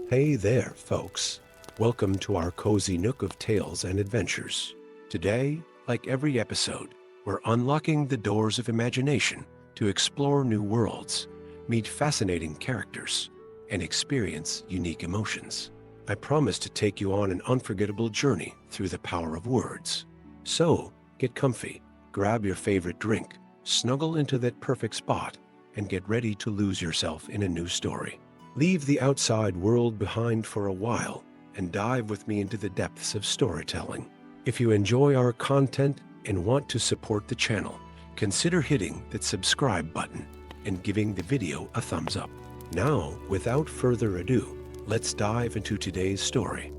Hey there, folks. Welcome to our cozy nook of tales and adventures. Today, like every episode, we're unlocking the doors of imagination to explore new worlds, meet fascinating characters, and experience unique emotions. I promise to take you on an unforgettable journey through the power of words. So, get comfy, grab your favorite drink, snuggle into that perfect spot, and get ready to lose yourself in a new story. Leave the outside world behind for a while and dive with me into the depths of storytelling. If you enjoy our content and want to support the channel, consider hitting that subscribe button and giving the video a thumbs up. Now, without further ado, let's dive into today's story.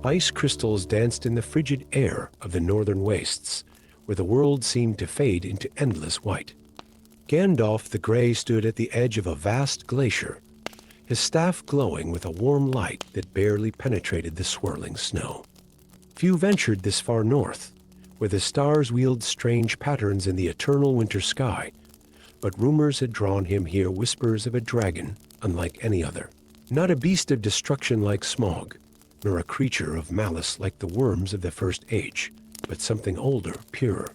Ice crystals danced in the frigid air of the northern wastes, where the world seemed to fade into endless white. Gandalf the Grey stood at the edge of a vast glacier, his staff glowing with a warm light that barely penetrated the swirling snow. Few ventured this far north, where the stars wheeled strange patterns in the eternal winter sky, but rumors had drawn him here whispers of a dragon unlike any other. Not a beast of destruction like Smaug, nor a creature of malice like the worms of the First Age, but something older, purer.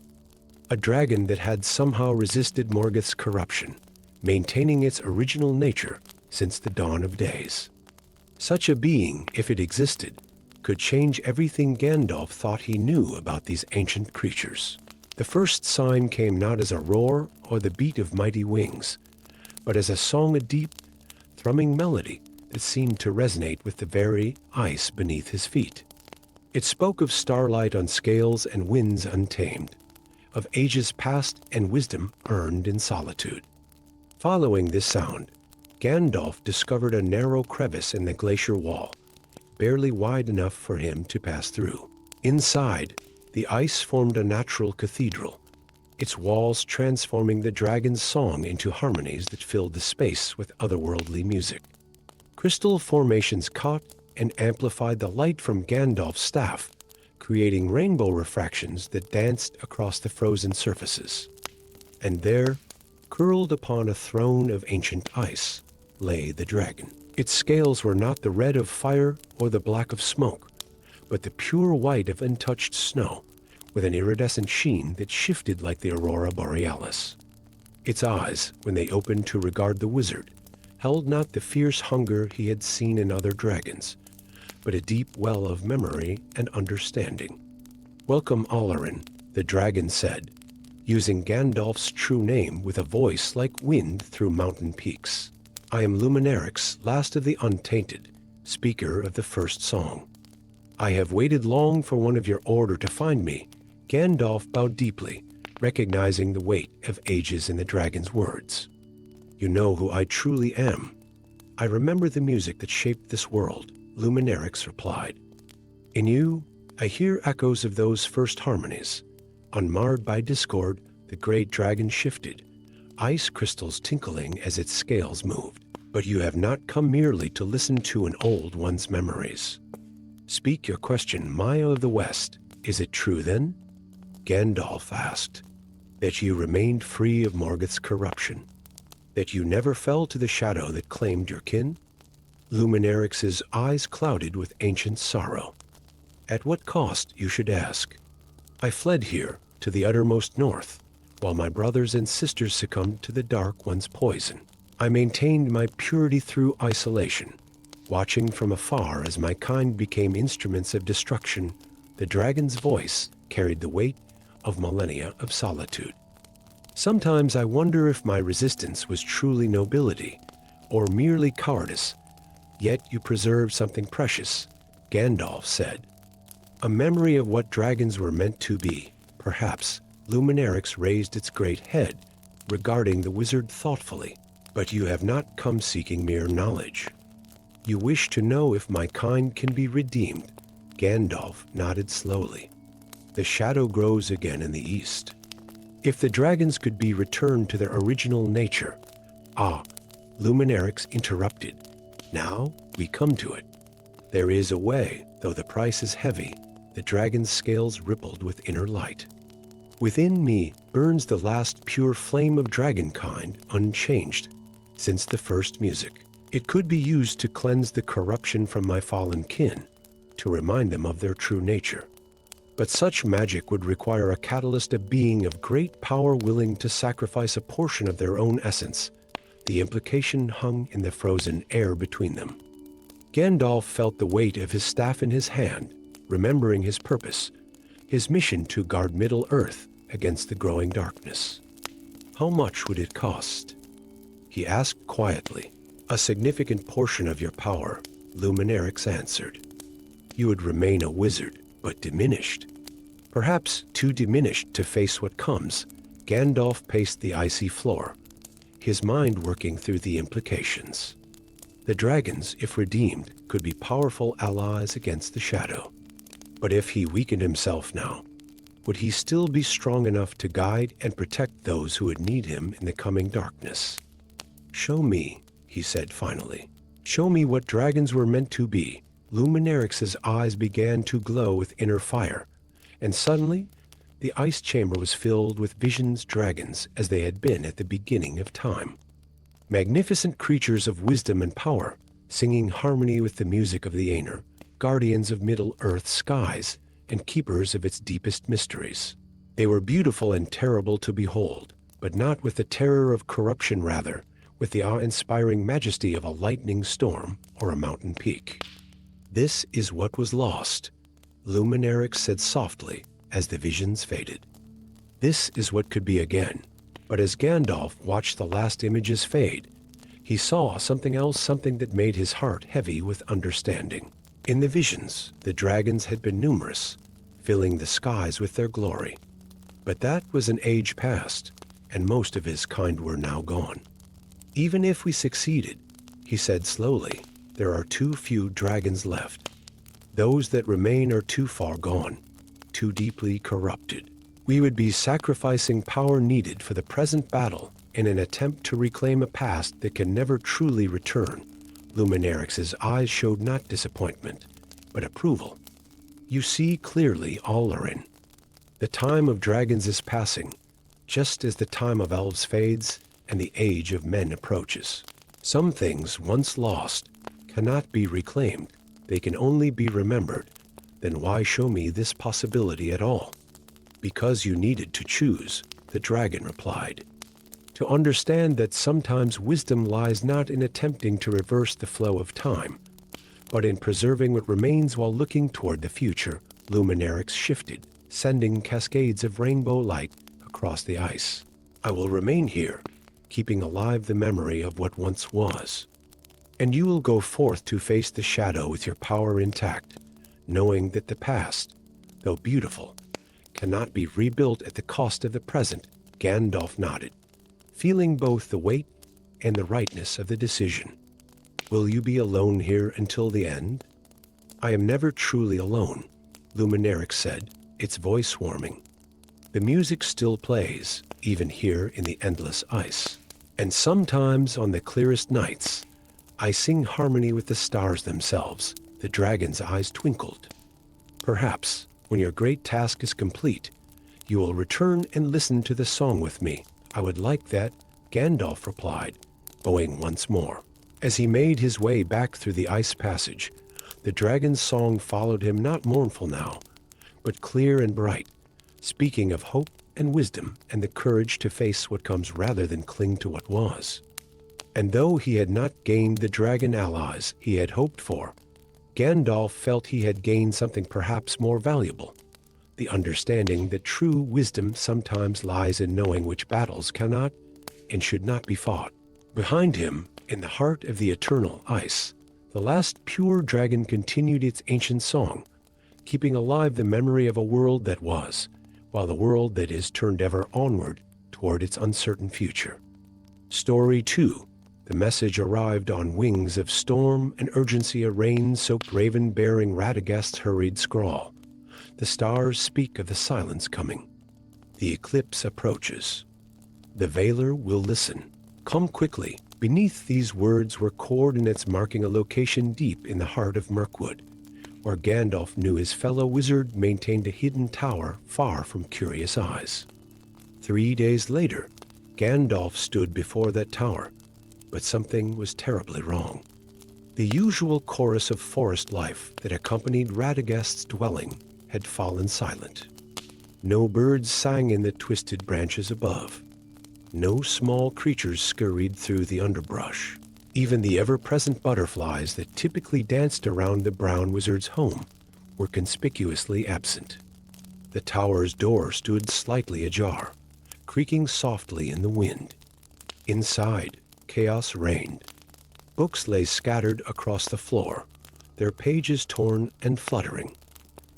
A dragon that had somehow resisted Morgoth's corruption, maintaining its original nature since the dawn of days. Such a being, if it existed, could change everything Gandalf thought he knew about these ancient creatures. The first sign came not as a roar or the beat of mighty wings, but as a song, a deep, thrumming melody that seemed to resonate with the very ice beneath his feet. It spoke of starlight on scales and winds untamed, of ages past and wisdom earned in solitude. Following this sound, Gandalf discovered a narrow crevice in the glacier wall, barely wide enough for him to pass through. Inside, the ice formed a natural cathedral, its walls transforming the dragon's song into harmonies that filled the space with otherworldly music. Crystal formations caught and amplified the light from Gandalf's staff, creating rainbow refractions that danced across the frozen surfaces. And there, curled upon a throne of ancient ice, lay the dragon. Its scales were not the red of fire or the black of smoke, but the pure white of untouched snow, with an iridescent sheen that shifted like the aurora borealis. Its eyes, when they opened to regard the wizard, held not the fierce hunger he had seen in other dragons, but a deep well of memory and understanding. "Welcome, Alarin," the dragon said, using Gandalf's true name with a voice like wind through mountain peaks. "I am Luminarix, last of the Untainted, speaker of the first song. I have waited long for one of your order to find me." Gandalf bowed deeply, recognizing the weight of ages in the dragon's words. "You know who I truly am. I remember the music that shaped this world," Luminarix replied. "In you, I hear echoes of those first harmonies." Unmarred by discord, the great dragon shifted, ice crystals tinkling as its scales moved. "But you have not come merely to listen to an old one's memories. Speak your question, Maya of the West. Is it true then?" Gandalf asked. "That you remained free of Morgoth's corruption? That you never fell to the shadow that claimed your kin?" Luminarix's eyes clouded with ancient sorrow. "At what cost, you should ask? I fled here, to the uttermost north, while my brothers and sisters succumbed to the Dark One's poison. I maintained my purity through isolation, watching from afar as my kind became instruments of destruction." The dragon's voice carried the weight of millennia of solitude. "Sometimes I wonder if my resistance was truly nobility, or merely cowardice. Yet you preserved something precious," Gandalf said. "A memory of what dragons were meant to be, perhaps." Luminarix raised its great head, regarding the wizard thoughtfully. "But you have not come seeking mere knowledge. You wish to know if my kind can be redeemed." Gandalf nodded slowly. "The shadow grows again in the east. If the dragons could be returned to their original nature." "Ah," Luminarix interrupted. "Now we come to it. There is a way, though the price is heavy." The dragon's scales rippled with inner light. "Within me burns the last pure flame of dragonkind, unchanged. since the first music. It could be used to cleanse the corruption from my fallen kin, to remind them of their true nature. But such magic would require a catalyst, a being of great power willing to sacrifice a portion of their own essence. The implication hung in the frozen air between them. Gandalf felt the weight of his staff in his hand, remembering his purpose, his mission to guard Middle-earth against the growing darkness. How much would it cost? He asked quietly. A significant portion of your power, Luminarix answered. You would remain a wizard, but diminished. Perhaps too diminished to face what comes. Gandalf paced the icy floor, his mind working through the implications. The dragons, if redeemed, could be powerful allies against the shadow. But if he weakened himself now, would he still be strong enough to guide and protect those who would need him in the coming darkness? Show me, he said finally. Show me what dragons were meant to be. Luminarix's eyes began to glow with inner fire, and suddenly the ice chamber was filled with visions dragons as they had been at the beginning of time. Magnificent creatures of wisdom and power, singing harmony with the music of the Aenir, guardians of Middle-earth skies, and keepers of its deepest mysteries. They were beautiful and terrible to behold, but not with the terror of corruption, rather, with the awe-inspiring majesty of a lightning storm or a mountain peak. This is what was lost, Luminarix said softly as the visions faded. This is what could be again. But as Gandalf watched the last images fade, he saw something else, something that made his heart heavy with understanding. In the visions, the dragons had been numerous, filling the skies with their glory. But that was an age past, and most of his kind were now gone. Even if we succeeded, he said slowly, there are too few dragons left. Those that remain are too far gone, too deeply corrupted. We would be sacrificing power needed for the present battle in an attempt to reclaim a past that can never truly return. Luminarix's eyes showed not disappointment, but approval. You see clearly, Allarin. The time of dragons is passing, just as the time of elves fades and the age of men approaches. Some things once lost cannot be reclaimed. They can only be remembered. Then why show me this possibility at all? Because you needed to choose, the dragon replied. To understand that sometimes wisdom lies not in attempting to reverse the flow of time, but in preserving what remains while looking toward the future. Luminarix shifted, sending cascades of rainbow light across the ice. I will remain here, keeping alive the memory of what once was. And you will go forth to face the shadow with your power intact, knowing that the past, though beautiful, cannot be rebuilt at the cost of the present. Gandalf nodded, feeling both the weight and the rightness of the decision. Will you be alone here until the end? I am never truly alone, Luminarix said, its voice warming. The music still plays, even here in the endless ice. And sometimes on the clearest nights, I sing harmony with the stars themselves. The dragon's eyes twinkled. Perhaps, when your great task is complete, you will return and listen to the song with me. I would like that, Gandalf replied, bowing once more. As he made his way back through the ice passage, the dragon's song followed him, not mournful now, but clear and bright, speaking of hope and wisdom and the courage to face what comes rather than cling to what was. And though he had not gained the dragon allies he had hoped for, Gandalf felt he had gained something perhaps more valuable, the understanding that true wisdom sometimes lies in knowing which battles cannot and should not be fought. Behind him, in the heart of the eternal ice, the last pure dragon continued its ancient song, keeping alive the memory of a world that was, while the world that is turned ever onward toward its uncertain future. Story 2. The message arrived on wings of storm and urgency, a rain-soaked raven bearing Radagast's hurried scrawl. The stars speak of the silence coming. The eclipse approaches. The Valar will listen. Come quickly. Beneath these words were coordinates marking a location deep in the heart of Mirkwood, where Gandalf knew his fellow wizard maintained a hidden tower far from curious eyes. 3 days later, Gandalf stood before that tower, But something was terribly wrong. The usual chorus of forest life that accompanied Radagast's dwelling had fallen silent. No birds sang in the twisted branches above. No small creatures scurried through the underbrush. Even the ever-present butterflies that typically danced around the brown wizard's home were conspicuously absent. The tower's door stood slightly ajar, creaking softly in the wind. Inside, chaos reigned. Books lay scattered across the floor, their pages torn and fluttering.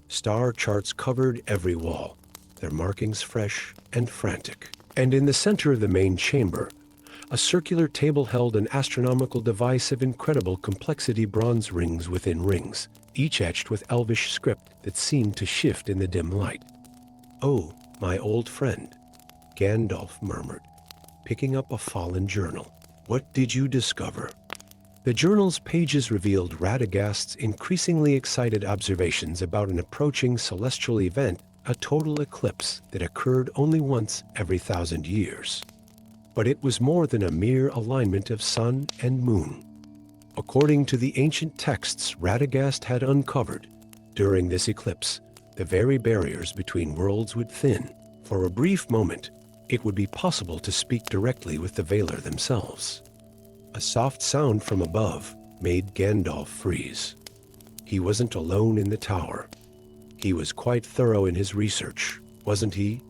Star charts covered every wall, their markings fresh and frantic. And in the center of the main chamber, a circular table held an astronomical device of incredible complexity, bronze rings within rings, each etched with elvish script that seemed to shift in the dim light. "Oh, my old friend," Gandalf murmured, picking up a fallen journal. "What did you discover?" The journal's pages revealed Radagast's increasingly excited observations about an approaching celestial event, a total eclipse that occurred only once every 1,000 years. But it was more than a mere alignment of sun and moon. According to the ancient texts Radagast had uncovered, during this eclipse, the very barriers between worlds would thin. For a brief moment, it would be possible to speak directly with the Valar themselves. A soft sound from above made Gandalf freeze. He wasn't alone in the tower. He was quite thorough in his research, wasn't he?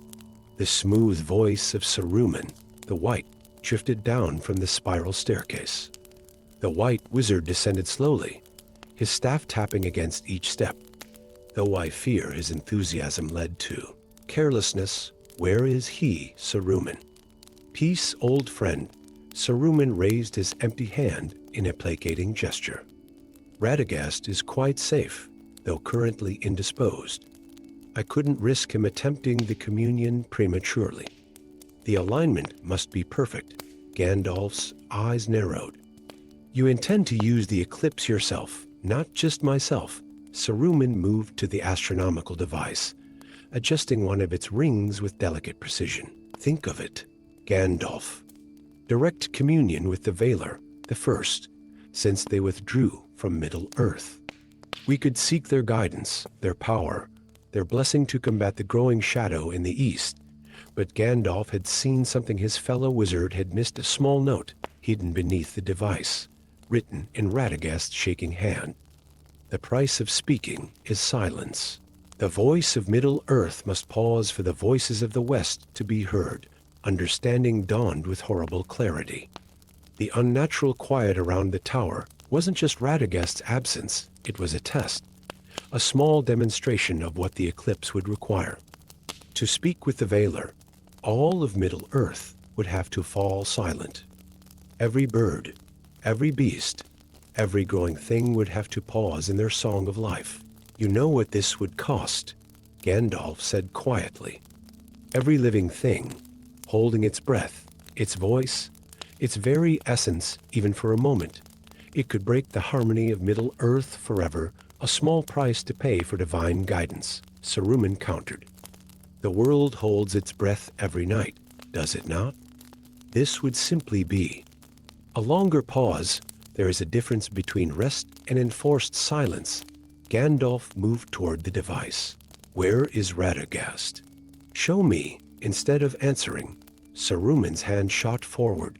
The smooth voice of Saruman, the White, drifted down from the spiral staircase. The White Wizard descended slowly, his staff tapping against each step. Though I fear his enthusiasm led to carelessness. "Where is he, Saruman?" "Peace, old friend." Saruman raised his empty hand in a placating gesture. "Radagast is quite safe, though currently indisposed. I couldn't risk him attempting the communion prematurely." "The alignment must be perfect." Gandalf's eyes narrowed. "You intend to use the eclipse yourself, not just myself." Saruman moved to the astronomical device, adjusting one of its rings with delicate precision. "Think of it, Gandalf. Direct communion with the Valar, the first, since they withdrew from Middle-earth. We could seek their guidance, their power, their blessing to combat the growing shadow in the east. But Gandalf had seen something his fellow wizard had missed, a small note hidden beneath the device, written in Radagast's shaking hand. "The price of speaking is silence. The voice of Middle-earth must pause for the voices of the West to be heard." Understanding dawned with horrible clarity. The unnatural quiet around the tower wasn't just Radagast's absence, it was a test, a small demonstration of what the eclipse would require. To speak with the Valar, all of Middle-earth would have to fall silent. Every bird, every beast, every growing thing would have to pause in their song of life. "You know what this would cost," Gandalf said quietly. "Every living thing, holding its breath, its voice, its very essence, even for a moment. It could break the harmony of Middle-earth forever, a small price to pay for divine guidance," Saruman countered. "The world holds its breath every night, does it not? This would simply be a longer pause. There is a difference between rest and enforced silence." Gandalf moved toward the device. "Where is Radagast?" "Show me." Instead of answering, Saruman's hand shot forward,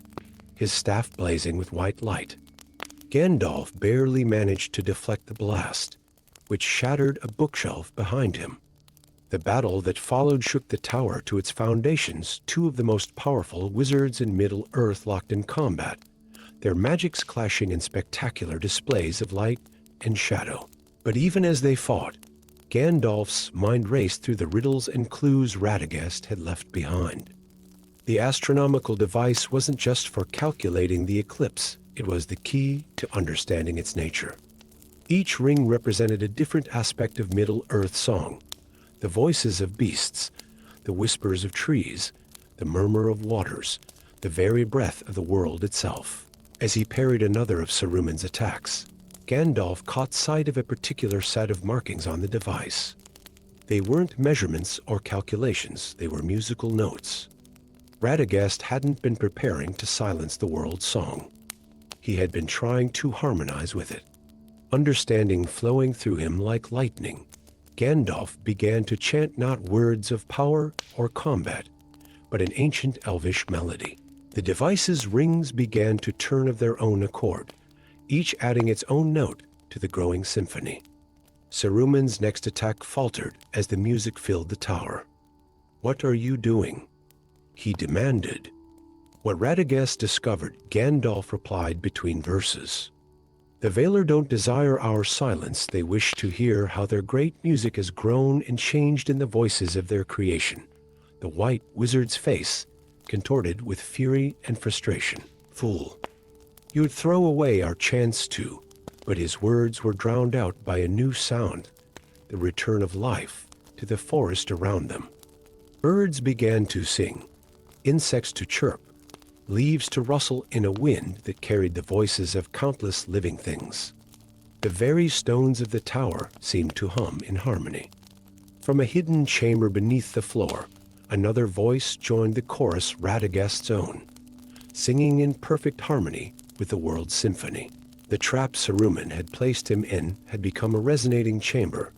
his staff blazing with white light. Gandalf barely managed to deflect the blast, which shattered a bookshelf behind him. The battle that followed shook the tower to its foundations. Two of the most powerful wizards in Middle-earth locked in combat, their magics clashing in spectacular displays of light and shadow. But even as they fought, Gandalf's mind raced through the riddles and clues Radagast had left behind. The astronomical device wasn't just for calculating the eclipse, it was the key to understanding its nature. Each ring represented a different aspect of Middle-earth song: the voices of beasts, the whispers of trees, the murmur of waters, the very breath of the world itself. As he parried another of Saruman's attacks, Gandalf caught sight of a particular set of markings on the device. They weren't measurements or calculations, they were musical notes. Radagast hadn't been preparing to silence the world's song. He had been trying to harmonize with it. Understanding flowing through him like lightning, Gandalf began to chant not words of power or combat, but an ancient elvish melody. The device's rings began to turn of their own accord, each adding its own note to the growing symphony. Saruman's next attack faltered as the music filled the tower. "What are you doing?" he demanded. What Radagast discovered, Gandalf replied between verses. "The Valar don't desire our silence. They wish to hear how their great music has grown and changed in the voices of their creation." The white wizard's face contorted with fury and frustration. "Fool, you would throw away our chance too." But his words were drowned out by a new sound, the return of life to the forest around them. Birds began to sing, insects to chirp, leaves to rustle in a wind that carried the voices of countless living things. The very stones of the tower seemed to hum in harmony. From a hidden chamber beneath the floor, another voice joined the chorus Radagast's own, singing in perfect harmony with the world's symphony. The trap Saruman had placed him in had become a resonating chamber,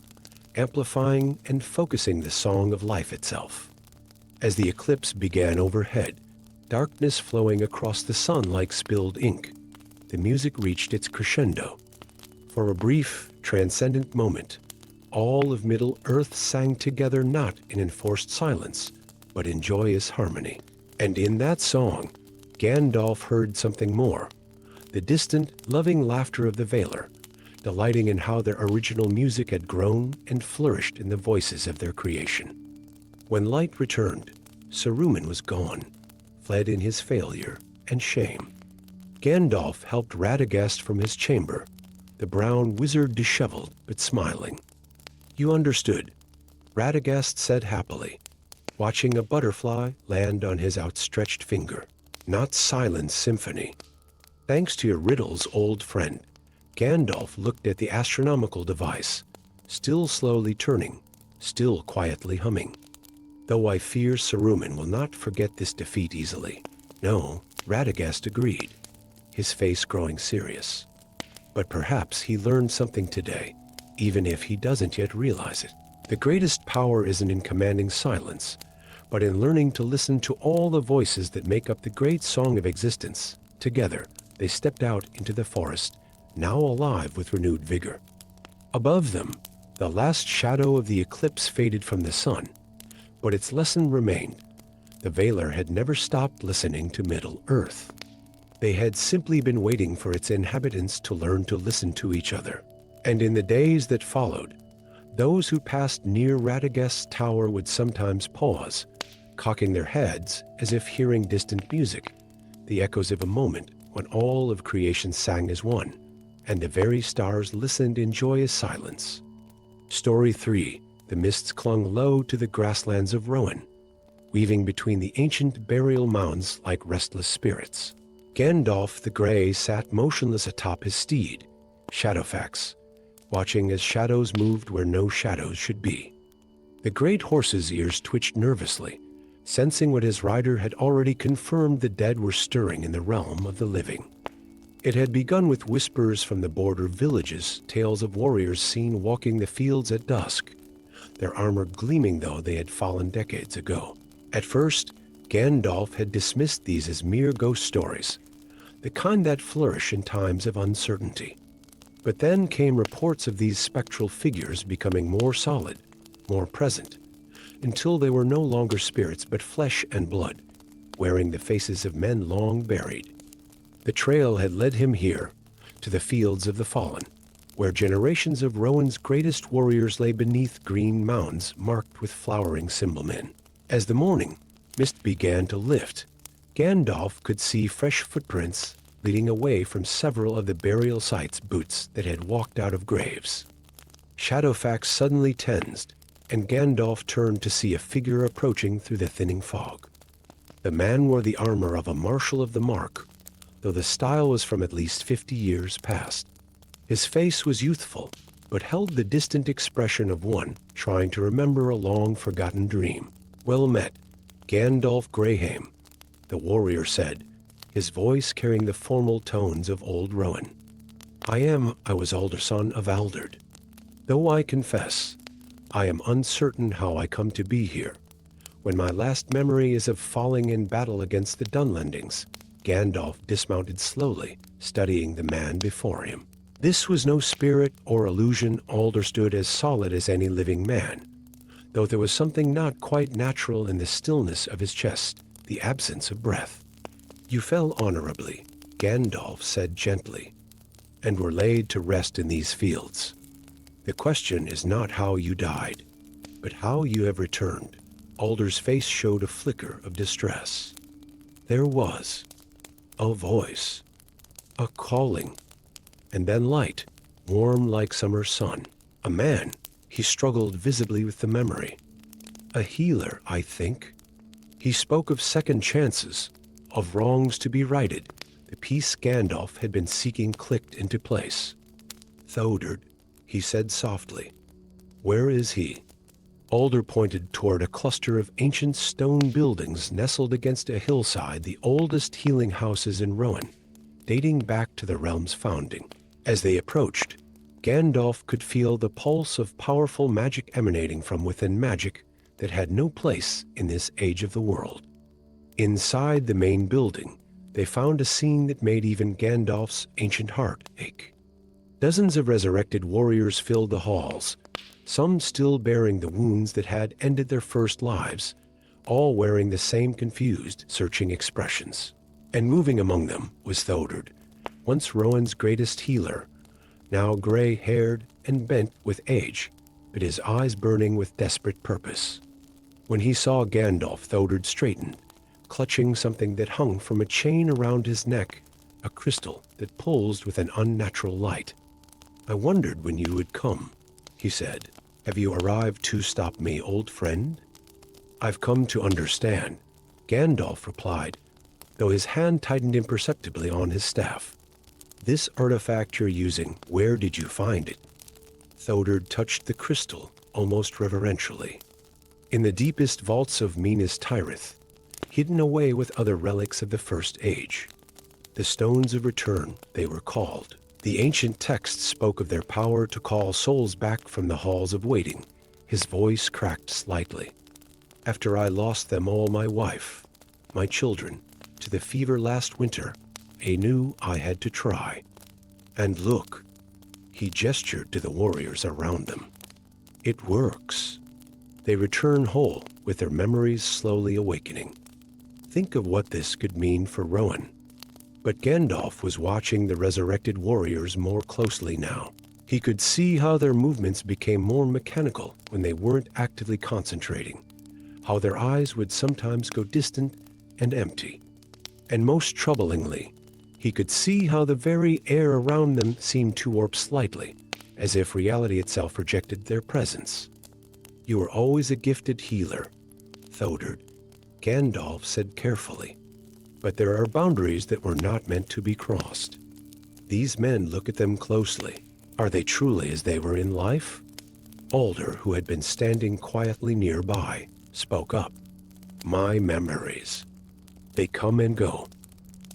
amplifying and focusing the song of life itself. As the eclipse began overhead, darkness flowing across the sun like spilled ink, the music reached its crescendo. For a brief, transcendent moment, all of Middle-earth sang together not in enforced silence, but in joyous harmony. And in that song, Gandalf heard something more. The distant, loving laughter of the Valar, delighting in how their original music had grown and flourished in the voices of their creation. When light returned, Saruman was gone, fled in his failure and shame. Gandalf helped Radagast from his chamber, the brown wizard disheveled but smiling. "You understood," Radagast said happily, watching a butterfly land on his outstretched finger. "Not silence symphony." Thanks to your riddles, old friend, Gandalf looked at the astronomical device, still slowly turning, still quietly humming. "Though I fear Saruman will not forget this defeat easily." "No," Radagast agreed, his face growing serious. "But perhaps he learned something today, even if he doesn't yet realize it. The greatest power isn't in commanding silence, but in learning to listen to all the voices that make up the great song of existence. Together, they stepped out into the forest, now alive with renewed vigor. Above them, the last shadow of the eclipse faded from the sun, but its lesson remained. The Valar had never stopped listening to Middle-earth. They had simply been waiting for its inhabitants to learn to listen to each other. And in the days that followed, those who passed near Radagast's tower would sometimes pause, cocking their heads as if hearing distant music, the echoes of a moment when all of creation sang as one, and the very stars listened in joyous silence. Story 3. The mists clung low to the grasslands of Rohan, weaving between the ancient burial mounds like restless spirits. Gandalf the Grey sat motionless atop his steed, Shadowfax, watching as shadows moved where no shadows should be. The great horse's ears twitched nervously, sensing what his rider had already confirmed: the dead were stirring in the realm of the living. It had begun with whispers from the border villages, tales of warriors seen walking the fields at dusk, their armor gleaming though they had fallen decades ago. At first, Gandalf had dismissed these as mere ghost stories, the kind that flourish in times of uncertainty. But then came reports of these spectral figures becoming more solid, more present, until they were no longer spirits but flesh and blood, wearing the faces of men long buried. The trail had led him here, to the fields of the fallen, where generations of Rohan's greatest warriors lay beneath green mounds marked with flowering symbolmen. As the morning mist began to lift, Gandalf could see fresh footprints leading away from several of the burial sites' boots that had walked out of graves. Shadowfax suddenly tensed, and Gandalf turned to see a figure approaching through the thinning fog. The man wore the armor of a marshal of the mark, though the style was from at least 50 years past. His face was youthful, but held the distant expression of one trying to remember a long-forgotten dream. "Well met, Gandalf Greyhame," the warrior said, his voice carrying the formal tones of old Rowan. I was older son of Aldred. Though I confess, I am uncertain how I come to be here, when my last memory is of falling in battle against the Dunlendings. Gandalf dismounted slowly, studying the man before him. This was no spirit or illusion. Alder stood as solid as any living man, though there was something not quite natural in the stillness of his chest, the absence of breath. You fell honorably, Gandalf said gently, and were laid to rest in these fields. The question is not how you died, but how you have returned. Alder's face showed a flicker of distress. There was a voice, a calling, and then light, warm like summer sun. A man. He struggled visibly with the memory. A healer, I think. He spoke of second chances, of wrongs to be righted. The peace Gandalf had been seeking clicked into place. Theodred, he said softly. Where is he? Alder pointed toward a cluster of ancient stone buildings nestled against a hillside, the oldest healing houses in Rohan, dating back to the realm's founding. As they approached, Gandalf could feel the pulse of powerful magic emanating from within, magic that had no place in this age of the world. Inside the main building, they found a scene that made even Gandalf's ancient heart ache. Dozens of resurrected warriors filled the halls, some still bearing the wounds that had ended their first lives, all wearing the same confused, searching expressions. And moving among them was Theodred, once Rowan's greatest healer, now gray-haired and bent with age, but his eyes burning with desperate purpose. When he saw Gandalf, Theodred straightened, clutching something that hung from a chain around his neck, a crystal that pulsed with an unnatural light. I wondered when you would come, he said. Have you arrived to stop me, old friend? I've come to understand, Gandalf replied, though his hand tightened imperceptibly on his staff. This artifact you're using, where did you find it? Theodred touched the crystal, almost reverentially. In the deepest vaults of Minas Tirith, hidden away with other relics of the First Age. The Stones of Return, they were called. The ancient texts spoke of their power to call souls back from the halls of waiting. His voice cracked slightly. After I lost them all, my wife, my children, to the fever last winter, I knew I had to try. And look, he gestured to the warriors around them. It works. They return whole, with their memories slowly awakening. Think of what this could mean for Rohan. But Gandalf was watching the resurrected warriors more closely now. He could see how their movements became more mechanical when they weren't actively concentrating, how their eyes would sometimes go distant and empty. And most troublingly, he could see how the very air around them seemed to warp slightly, as if reality itself rejected their presence. You were always a gifted healer, Theodred, Gandalf said carefully. But there are boundaries that were not meant to be crossed. These men, look at them closely. Are they truly as they were in life? Alder, who had been standing quietly nearby, spoke up. My memories. They come and go.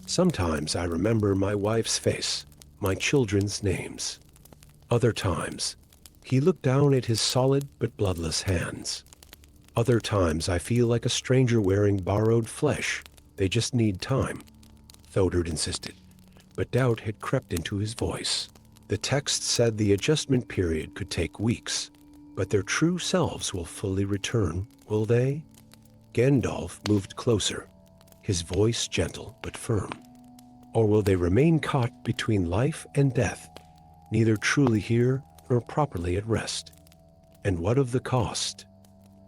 Sometimes I remember my wife's face, my children's names. Other times, he looked down at his solid but bloodless hands. Other times I feel like a stranger wearing borrowed flesh. They just need time, Theodred insisted, but doubt had crept into his voice. The text said the adjustment period could take weeks, but their true selves will fully return, will they? Gandalf moved closer, his voice gentle but firm. Or will they remain caught between life and death, neither truly here nor properly at rest? And what of the cost?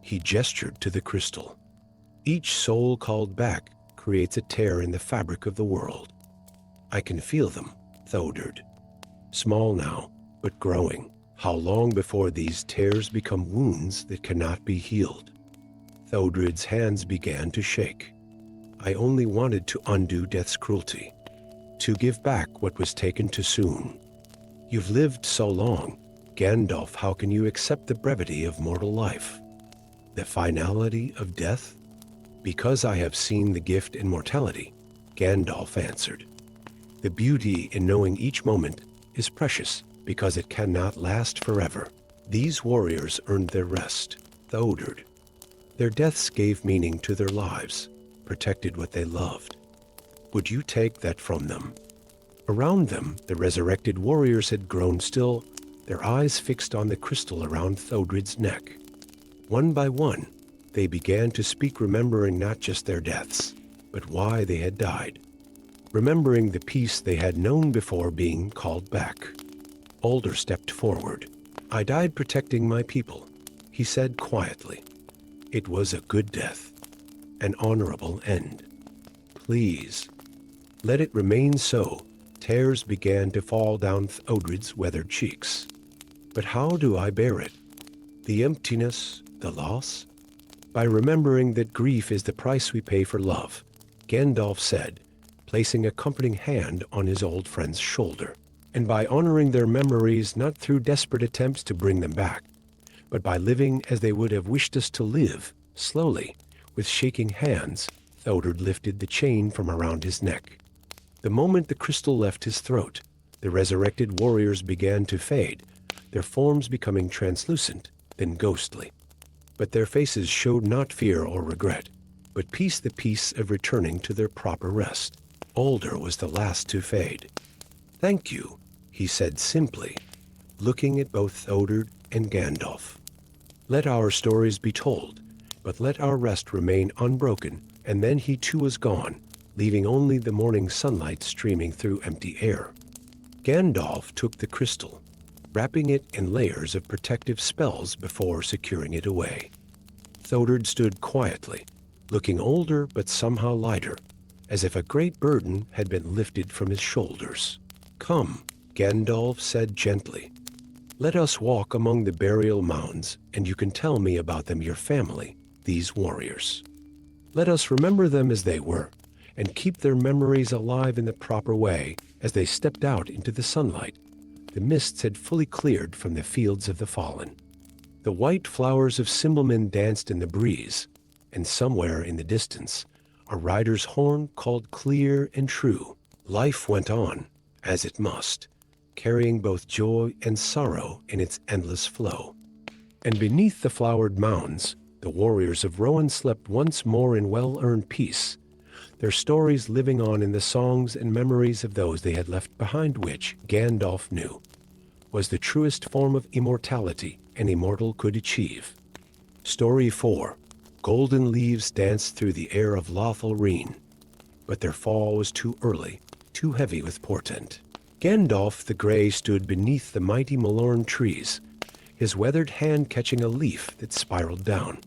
He gestured to the crystal. Each soul called back creates a tear in the fabric of the world. I can feel them, Theodred. Small now, but growing. How long before these tears become wounds that cannot be healed? Theodred's hands began to shake. I only wanted to undo death's cruelty, to give back what was taken too soon. You've lived so long, Gandalf, how can you accept the brevity of mortal life? The finality of death? Because I have seen the gift in mortality, Gandalf answered. The beauty in knowing each moment is precious because it cannot last forever. These warriors earned their rest, Theodered. Their deaths gave meaning to their lives, protected what they loved. Would you take that from them? Around them, the resurrected warriors had grown still, their eyes fixed on the crystal around Theodered's neck. One by one, they began to speak, remembering not just their deaths, but why they had died. Remembering the peace they had known before being called back. Alder stepped forward. I died protecting my people, he said quietly. It was a good death, an honorable end. Please, let it remain so. Tears began to fall down Theodered's weathered cheeks. But how do I bear it? The emptiness, the loss? By remembering that grief is the price we pay for love, Gandalf said, placing a comforting hand on his old friend's shoulder. And by honoring their memories not through desperate attempts to bring them back, but by living as they would have wished us to live, slowly, with shaking hands, Theodered lifted the chain from around his neck. The moment the crystal left his throat, the resurrected warriors began to fade, their forms becoming translucent, then ghostly. But their faces showed not fear or regret, but peace, the peace of returning to their proper rest. Alder was the last to fade. Thank you, he said simply, looking at both Theodered and Gandalf. Let our stories be told, but let our rest remain unbroken. And then he too was gone, leaving only the morning sunlight streaming through empty air. Gandalf took the crystal, wrapping it in layers of protective spells before securing it away. Theodered stood quietly, looking older but somehow lighter, as if a great burden had been lifted from his shoulders. Come, Gandalf said gently. Let us walk among the burial mounds, and you can tell me about them, your family, these warriors. Let us remember them as they were, and keep their memories alive in the proper way. As they stepped out into the sunlight, the mists had fully cleared from the fields of the fallen. The white flowers of Silmarillion danced in the breeze, and somewhere in the distance, a rider's horn called clear and true. Life went on, as it must, carrying both joy and sorrow in its endless flow. And beneath the flowered mounds, the warriors of Rohan slept once more in well-earned peace, their stories living on in the songs and memories of those they had left behind, which, Gandalf knew, was the truest form of immortality an immortal could achieve. Story 4. Golden leaves danced through the air of Lothlorien, but their fall was too early, too heavy with portent. Gandalf the Grey stood beneath the mighty Melorn trees, his weathered hand catching a leaf that spiraled down.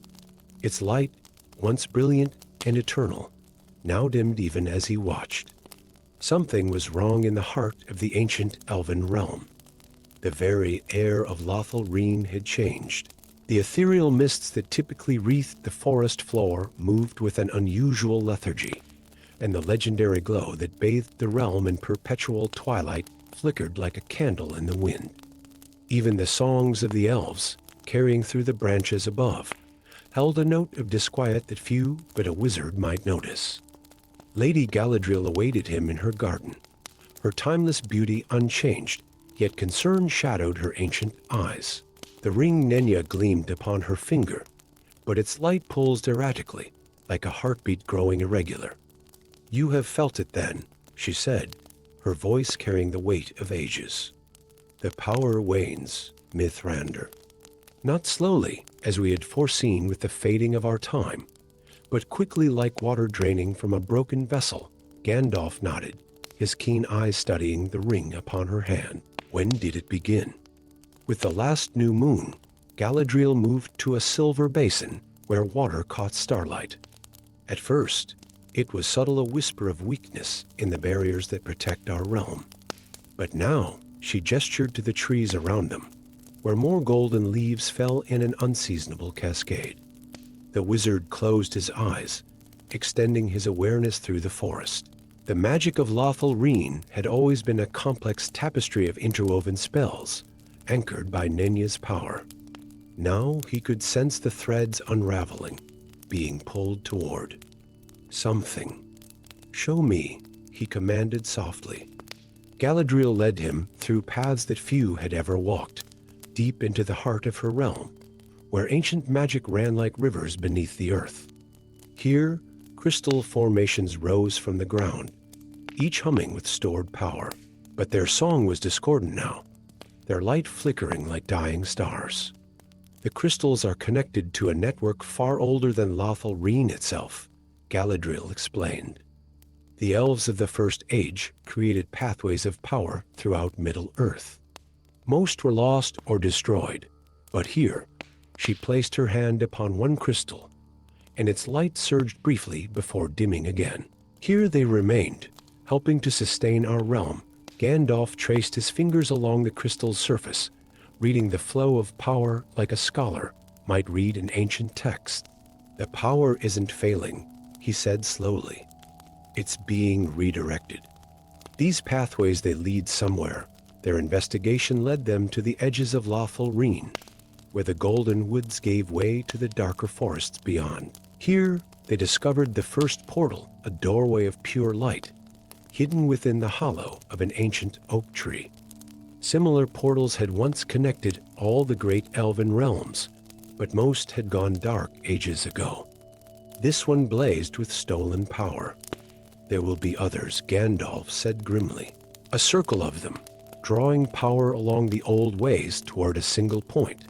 Its light, once brilliant and eternal, now dimmed even as he watched. Something was wrong in the heart of the ancient elven realm. The very air of Lothlorien had changed. The ethereal mists that typically wreathed the forest floor moved with an unusual lethargy, and the legendary glow that bathed the realm in perpetual twilight flickered like a candle in the wind. Even the songs of the elves, carrying through the branches above, held a note of disquiet that few but a wizard might notice. Lady Galadriel awaited him in her garden, her timeless beauty unchanged, yet concern shadowed her ancient eyes. The ring Nenya gleamed upon her finger, but its light pulsed erratically, like a heartbeat growing irregular. You have felt it then, she said, her voice carrying the weight of ages. The power wanes, Mithrandir. Not slowly, as we had foreseen with the fading of our time, but quickly like water draining from a broken vessel. Gandalf nodded, his keen eyes studying the ring upon her hand. When did it begin? With the last new moon, Galadriel moved to a silver basin where water caught starlight. At first, it was subtle, a whisper of weakness in the barriers that protect our realm. But now, she gestured to the trees around them, where more golden leaves fell in an unseasonable cascade. The wizard closed his eyes, extending his awareness through the forest. The magic of Lothlorien had always been a complex tapestry of interwoven spells, anchored by Nenya's power. Now he could sense the threads unraveling, being pulled toward something. "Show me," he commanded softly. Galadriel led him through paths that few had ever walked, deep into the heart of her realm, where ancient magic ran like rivers beneath the earth. Here, crystal formations rose from the ground, each humming with stored power. But their song was discordant now, their light flickering like dying stars. "The crystals are connected to a network far older than LOTR itself," Galadriel explained. "The elves of the First Age created pathways of power throughout Middle-earth. Most were lost or destroyed, but here," she placed her hand upon one crystal, and its light surged briefly before dimming again. "Here they remained, helping to sustain our realm." Gandalf traced his fingers along the crystal's surface, reading the flow of power like a scholar might read an ancient text. "The power isn't failing," he said slowly. "It's being redirected. These pathways, they lead somewhere." Their investigation led them to the edges of LOTR, where the golden woods gave way to the darker forests beyond. Here, they discovered the first portal, a doorway of pure light, hidden within the hollow of an ancient oak tree. Similar portals had once connected all the great elven realms, but most had gone dark ages ago. This one blazed with stolen power. "There will be others," Gandalf said grimly. "A circle of them, drawing power along the old ways toward a single point."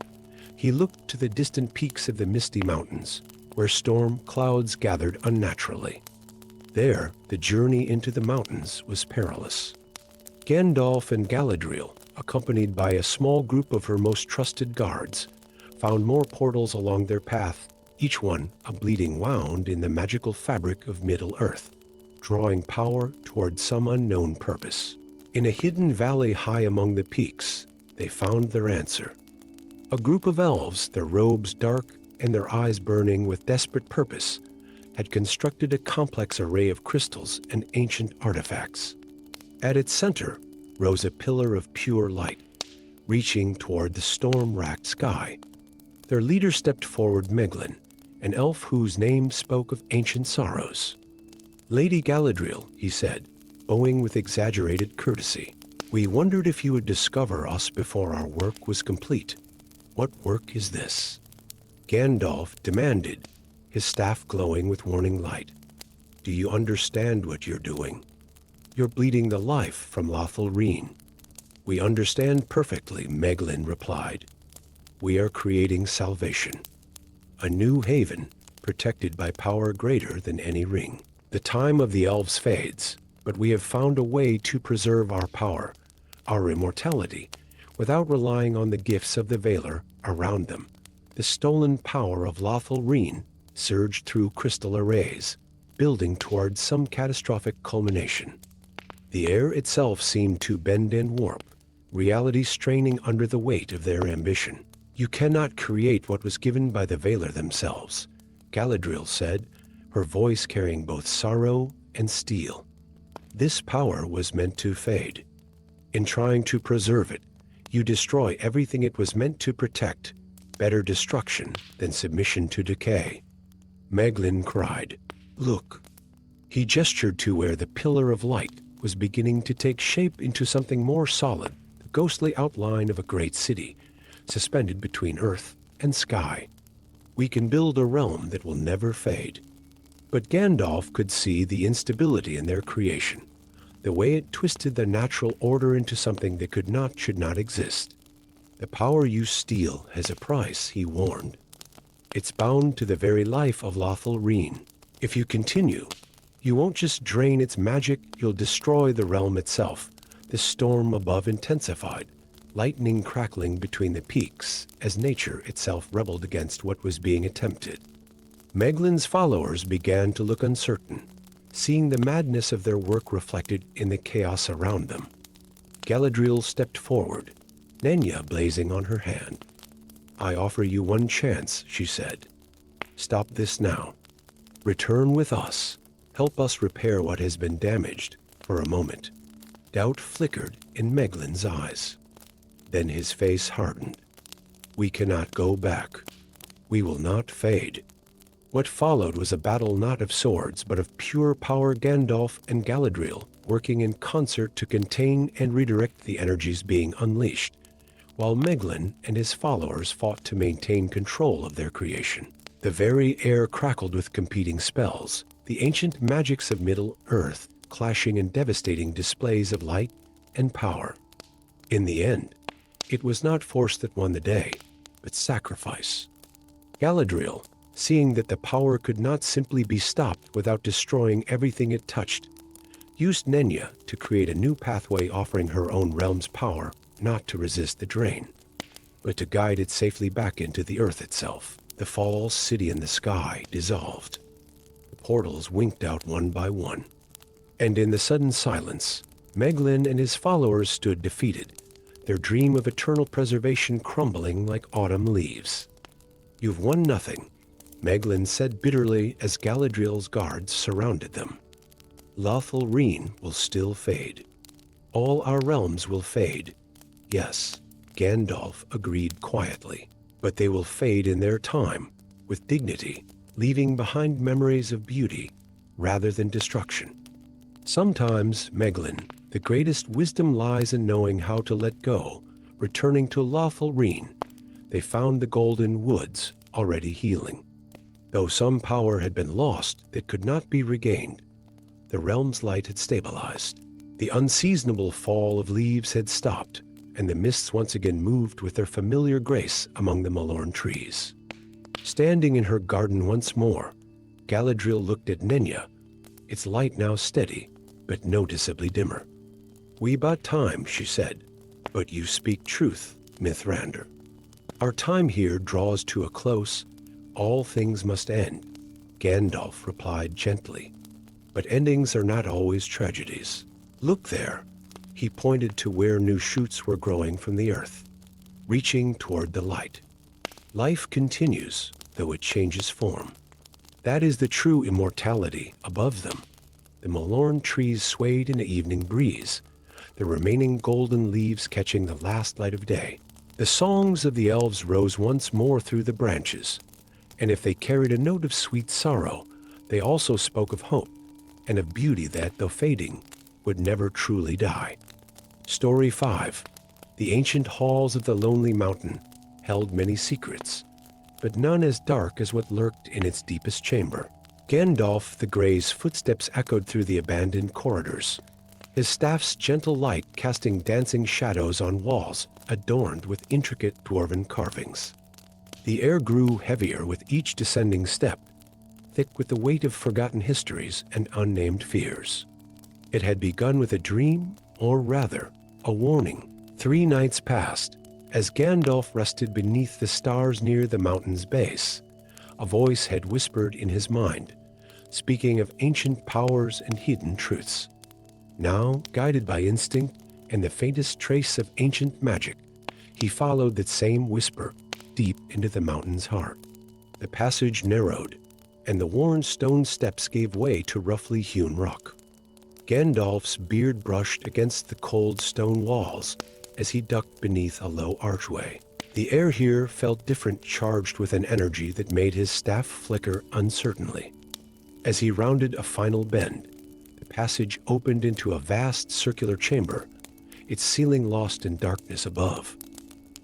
He looked to the distant peaks of the misty mountains, where storm clouds gathered unnaturally. There, the journey into the mountains was perilous. Gandalf and Galadriel, accompanied by a small group of her most trusted guards, found more portals along their path, each one a bleeding wound in the magical fabric of Middle-earth, drawing power toward some unknown purpose. In a hidden valley high among the peaks, they found their answer. A group of elves, their robes dark and their eyes burning with desperate purpose, had constructed a complex array of crystals and ancient artifacts. At its center rose a pillar of pure light, reaching toward the storm-racked sky. Their leader stepped forward, Meglin, an elf whose name spoke of ancient sorrows. "Lady Galadriel," he said, bowing with exaggerated courtesy, "we wondered if you would discover us before our work was complete." "What work is this?" Gandalf demanded, his staff glowing with warning light. "Do you understand what you're doing? You're bleeding the life from LOTR." "We understand perfectly," Meglin replied. "We are creating salvation. A new haven, protected by power greater than any ring. The time of the elves fades, but we have found a way to preserve our power, our immortality, without relying on the gifts of the Valar around them." The stolen power of LOTR surged through crystal arrays, building towards some catastrophic culmination. The air itself seemed to bend and warp, reality straining under the weight of their ambition. "You cannot create what was given by the Valar themselves," Galadriel said, her voice carrying both sorrow and steel. "This power was meant to fade. In trying to preserve it, you destroy everything it was meant to protect. Better destruction than submission to decay." Meglin cried, "Look." He gestured to where the pillar of light was beginning to take shape into something more solid, the ghostly outline of a great city, suspended between earth and sky. "We can build a realm that will never fade." But Gandalf could see the instability in their creation, the way it twisted the natural order into something that should not exist. "The power you steal has a price," he warned. "It's bound to the very life of LOTR. If you continue, you won't just drain its magic, you'll destroy the realm itself." The storm above intensified, lightning crackling between the peaks as nature itself rebelled against what was being attempted. Meglin's followers began to look uncertain, seeing the madness of their work reflected in the chaos around them. Galadriel stepped forward, Nenya blazing on her hand. "I offer you one chance," she said. "Stop this now. Return with us. Help us repair what has been damaged." For a moment, doubt flickered in Meglin's eyes. Then his face hardened. "We cannot go back. We will not fade." What followed was a battle not of swords, but of pure power. Gandalf and Galadriel working in concert to contain and redirect the energies being unleashed, while Meglin and his followers fought to maintain control of their creation. The very air crackled with competing spells, the ancient magics of Middle-earth clashing in devastating displays of light and power. In the end, it was not force that won the day, but sacrifice. Galadriel, seeing that the power could not simply be stopped without destroying everything it touched, used Nenya to create a new pathway, offering her own realm's power not to resist the drain, but to guide it safely back into the earth itself. The false city in the sky dissolved. The portals winked out one by one. And in the sudden silence, Meglin and his followers stood defeated, their dream of eternal preservation crumbling like autumn leaves. "You've won nothing," Meglin said bitterly as Galadriel's guards surrounded them. "Lothlorien will still fade. All our realms will fade. Yes," Gandalf agreed quietly, "but they will fade in their time, with dignity, leaving behind memories of beauty rather than destruction." Sometimes, Meglin, the greatest wisdom lies in knowing how to let go. Returning to Lothlorien, they found the golden woods already healing. Though some power had been lost that could not be regained, the realm's light had stabilized. The unseasonable fall of leaves had stopped, and the mists once again moved with their familiar grace among the Malorn trees. Standing in her garden once more, Galadriel looked at Nenya, its light now steady, but noticeably dimmer. "We bought time," she said, "but you speak truth, Mithrandir. Our time here draws to a close. All things must end," Gandalf replied gently. "But endings are not always tragedies. Look there." He pointed to where new shoots were growing from the earth, reaching toward the light. "Life continues, though it changes form. That is the true immortality above them." The Malorn trees swayed in the evening breeze, the remaining golden leaves catching the last light of day. The songs of the elves rose once more through the branches, and if they carried a note of sweet sorrow, they also spoke of hope and of beauty that, though fading, would never truly die. Story 5. The ancient halls of the Lonely Mountain held many secrets, but none as dark as what lurked in its deepest chamber. Gandalf the Grey's footsteps echoed through the abandoned corridors, his staff's gentle light casting dancing shadows on walls adorned with intricate dwarven carvings. The air grew heavier with each descending step, thick with the weight of forgotten histories and unnamed fears. It had begun with a dream, or rather, a warning. 3 nights passed, as Gandalf rested beneath the stars near the mountain's base. A voice had whispered in his mind, speaking of ancient powers and hidden truths. Now, guided by instinct and the faintest trace of ancient magic, he followed that same whisper deep into the mountain's heart. The passage narrowed, and the worn stone steps gave way to roughly hewn rock. Gandalf's beard brushed against the cold stone walls as he ducked beneath a low archway. The air here felt different, charged with an energy that made his staff flicker uncertainly. As he rounded a final bend, the passage opened into a vast circular chamber, its ceiling lost in darkness above.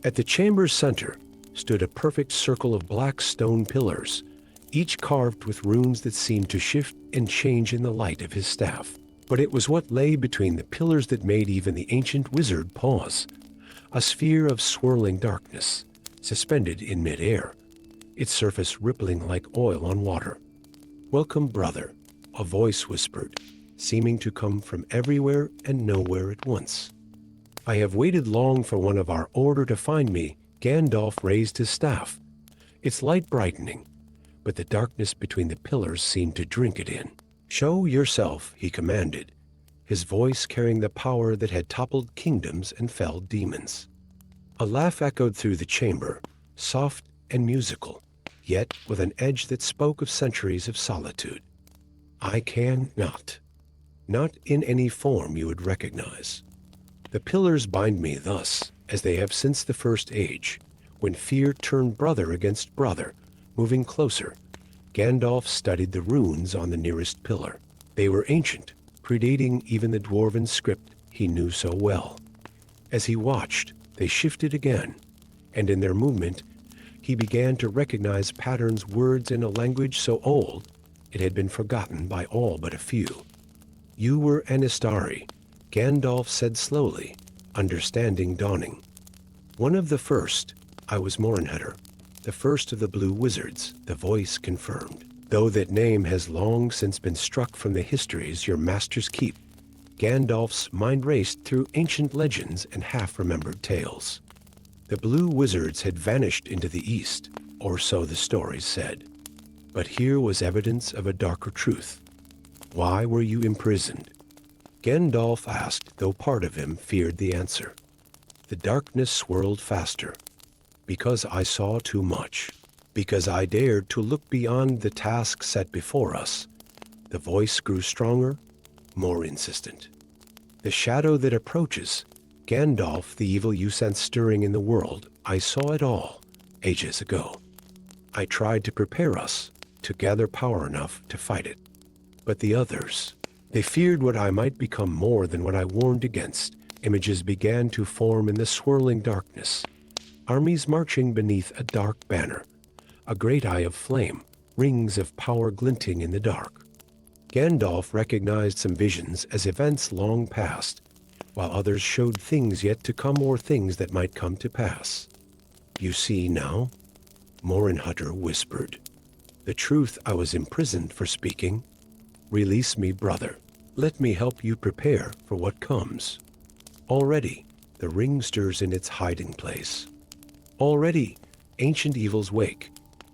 At the chamber's center stood a perfect circle of black stone pillars, each carved with runes that seemed to shift and change in the light of his staff. But it was what lay between the pillars that made even the ancient wizard pause. A sphere of swirling darkness, suspended in mid-air, its surface rippling like oil on water. "Welcome, brother," a voice whispered, seeming to come from everywhere and nowhere at once. "I have waited long for one of our order to find me." Gandalf raised his staff, its light brightening, but the darkness between the pillars seemed to drink it in. "Show yourself," he commanded, his voice carrying the power that had toppled kingdoms and felled demons. A laugh echoed through the chamber, soft and musical, yet with an edge that spoke of centuries of solitude. "I can not. Not in any form you would recognize. The pillars bind me thus, as they have since the First Age, when fear turned brother against brother, moving closer, Gandalf studied the runes on the nearest pillar. They were ancient, predating even the dwarven script he knew so well. As he watched, they shifted again, and in their movement, he began to recognize patterns, words in a language so old it had been forgotten by all but a few. "You were an Istari," Gandalf said slowly, understanding dawning. "One of the first. I was Morinheader, the first of the Blue Wizards," the voice confirmed. "Though that name has long since been struck from the histories your masters keep." Gandalf's mind raced through ancient legends and half-remembered tales. The Blue Wizards had vanished into the east, or so the stories said. But here was evidence of a darker truth. "Why were you imprisoned?" Gandalf asked, though part of him feared the answer. The darkness swirled faster. "Because I saw too much. Because I dared to look beyond the task set before us." The voice grew stronger, more insistent. "The shadow that approaches, Gandalf, the evil you sense stirring in the world, I saw it all, ages ago. I tried to prepare us, to gather power enough to fight it. But the others, they feared what I might become more than what I warned against." Images began to form in the swirling darkness. Armies marching beneath a dark banner, a great eye of flame, rings of power glinting in the dark. Gandalf recognized some visions as events long past, while others showed things yet to come or things that might come to pass. "You see now?" Morinheader whispered. "The truth I was imprisoned for speaking. Release me, brother. Let me help you prepare for what comes." Already, the ring stirs in its hiding place. Already, ancient evils wake.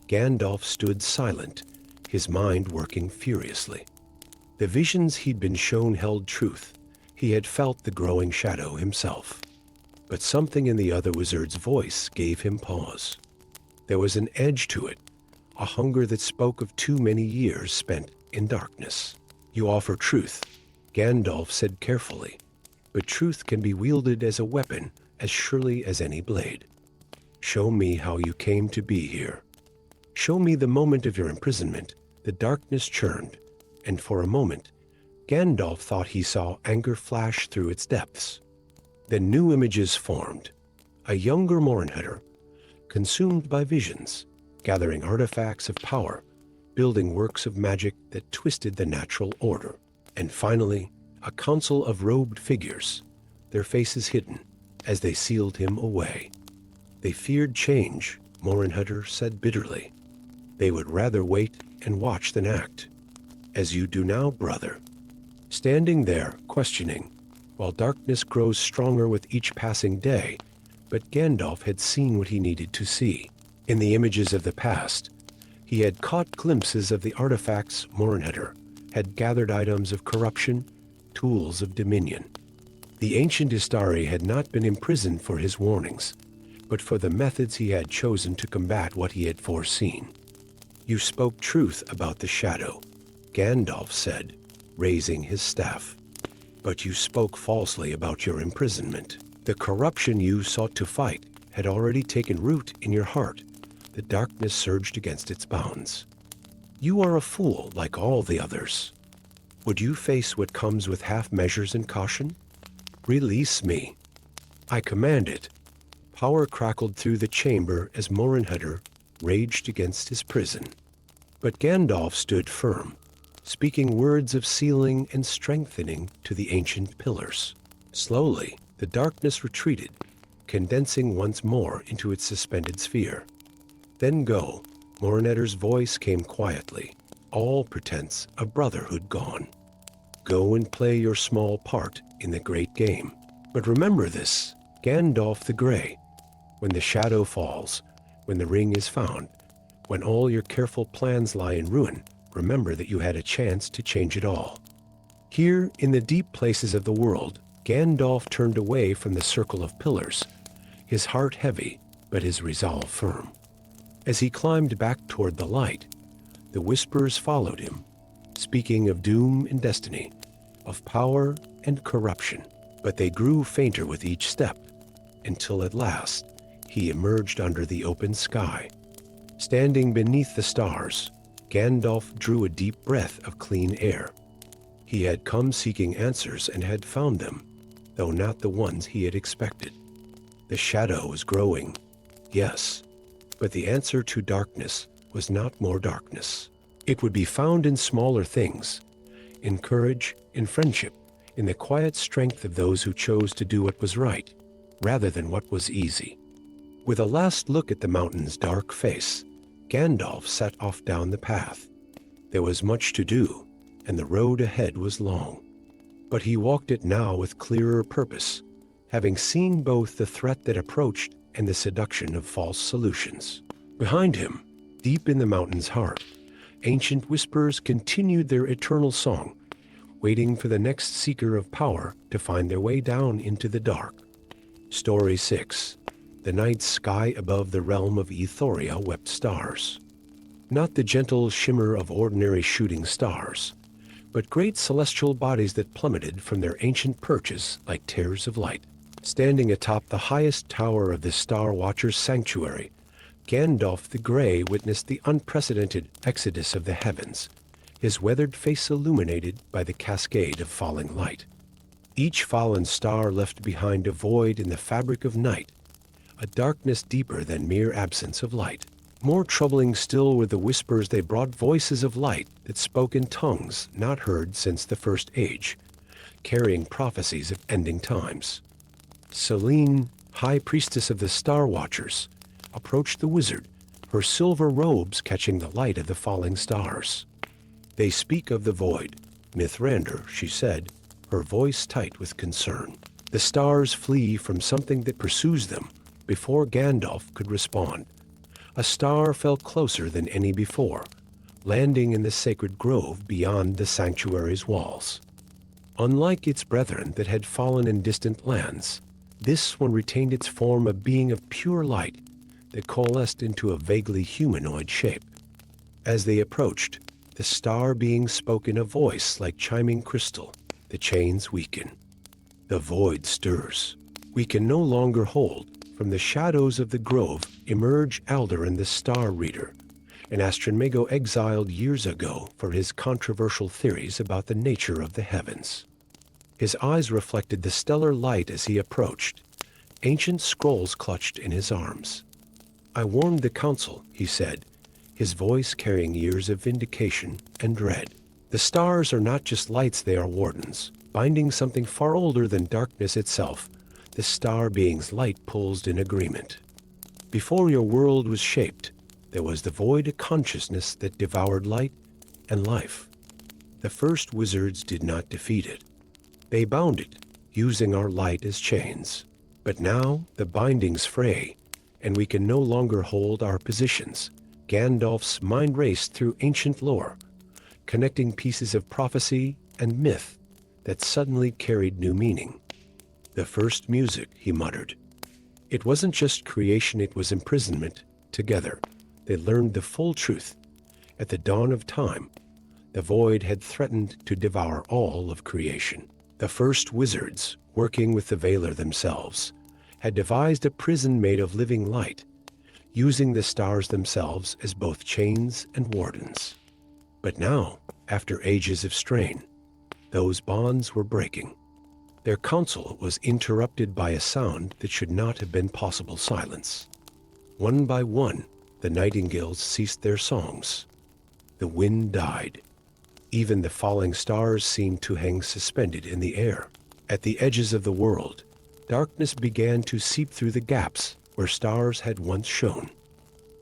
Gandalf stood silent, his mind working furiously. The visions he'd been shown held truth. He had felt the growing shadow himself. But something in the other wizard's voice gave him pause. There was an edge to it, a hunger that spoke of too many years spent in darkness. "You offer truth," Gandalf said carefully, "but truth can be wielded as a weapon as surely as any blade. Show me how you came to be here. Show me the moment of your imprisonment." The darkness churned, and for a moment, Gandalf thought he saw anger flash through its depths. Then new images formed. A younger Morinheader, consumed by visions, gathering artifacts of power, building works of magic that twisted the natural order. And finally, a council of robed figures, their faces hidden, as they sealed him away. They feared change, Morinheader said bitterly. They would rather wait and watch than act. As you do now, brother. Standing there, questioning, while darkness grows stronger with each passing day, but Gandalf had seen what he needed to see. In the images of the past, he had caught glimpses of the artifacts Morinheader had gathered, items of corruption, tools of dominion. The ancient Istari had not been imprisoned for his warnings, but for the methods he had chosen to combat what he had foreseen. "You spoke truth about the shadow," Gandalf said, raising his staff. "But you spoke falsely about your imprisonment. The corruption you sought to fight had already taken root in your heart." The darkness surged against its bounds. "You are a fool like all the others. Would you face what comes with half measures and caution? Release me." "I command it." Power crackled through the chamber as Morinheader raged against his prison. But Gandalf stood firm, speaking words of sealing and strengthening to the ancient pillars. Slowly, the darkness retreated, condensing once more into its suspended sphere. "Then go," Morinheader's voice came quietly, all pretense of brotherhood gone. "Go and play your small part in the great game. But remember this, Gandalf the Grey, when the shadow falls, when the ring is found, when all your careful plans lie in ruin, remember that you had a chance to change it all." Here, in the deep places of the world, Gandalf turned away from the circle of pillars, his heart heavy, but his resolve firm. As he climbed back toward the light, the whispers followed him, speaking of doom and destiny, of power and corruption. But they grew fainter with each step, until at last he emerged under the open sky. Standing beneath the stars, Gandalf drew a deep breath of clean air. He had come seeking answers and had found them, though not the ones he had expected. The shadow was growing, yes, but the answer to darkness was not more darkness. It would be found in smaller things, in courage, in friendship, in the quiet strength of those who chose to do what was right, rather than what was easy. With a last look at the mountain's dark face, Gandalf set off down the path. There was much to do, and the road ahead was long. But he walked it now with clearer purpose, having seen both the threat that approached and the seduction of false solutions. Behind him, deep in the mountain's heart, ancient whispers continued their eternal song, waiting for the next seeker of power to find their way down into the dark. Story 6. The night sky above the realm of Ethereal wept stars. Not the gentle shimmer of ordinary shooting stars, but great celestial bodies that plummeted from their ancient perches like tears of light. Standing atop the highest tower of the Star Watcher's sanctuary, Gandalf the Grey witnessed the unprecedented exodus of the heavens, his weathered face illuminated by the cascade of falling light. Each fallen star left behind a void in the fabric of night, a darkness deeper than mere absence of light. More troubling still were the whispers they brought, voices of light that spoke in tongues not heard since the First Age, carrying prophecies of ending times. Selene, high priestess of the Star Watchers, approached the wizard, her silver robes catching the light of the falling stars. "They speak of the void, Mithrandir," she said, her voice tight with concern. "The stars flee from something that pursues them." Before Gandalf could respond, a star fell closer than any before, landing in the sacred grove beyond the sanctuary's walls. Unlike its brethren that had fallen in distant lands, this one retained its form, a being of pure light that coalesced into a vaguely humanoid shape. As they approached, the star being spoke in a voice like chiming crystal. The chains weaken. The void stirs. We can no longer hold. From the shadows of the grove emerged Aldurin the Star Reader, an Astronmago exiled years ago for his controversial theories about the nature of the heavens. His eyes reflected the stellar light as he approached, ancient scrolls clutched in his arms. "I warned the council," he said, his voice carrying years of vindication and dread. "The stars are not just lights, they are wardens, binding something far older than darkness itself. The star being's light pulls in agreement. Before your world was shaped, there was the void, a consciousness that devoured light and life. The first wizards did not defeat it. They bound it, using our light as chains. But now the bindings fray, and we can no longer hold our positions." Gandalf's mind raced through ancient lore, connecting pieces of prophecy and myth that suddenly carried new meaning. "The first music," he muttered. "It wasn't just creation, it was imprisonment." Together, they learned the full truth. At the dawn of time, the void had threatened to devour all of creation. The first wizards, working with the Valar themselves, had devised a prison made of living light, using the stars themselves as both chains and wardens. But now, after ages of strain, those bonds were breaking. Their council was interrupted by a sound that should not have been possible: silence. One by one, the nightingales ceased their songs. The wind died. Even the falling stars seemed to hang suspended in the air. At the edges of the world, darkness began to seep through the gaps where stars had once shone.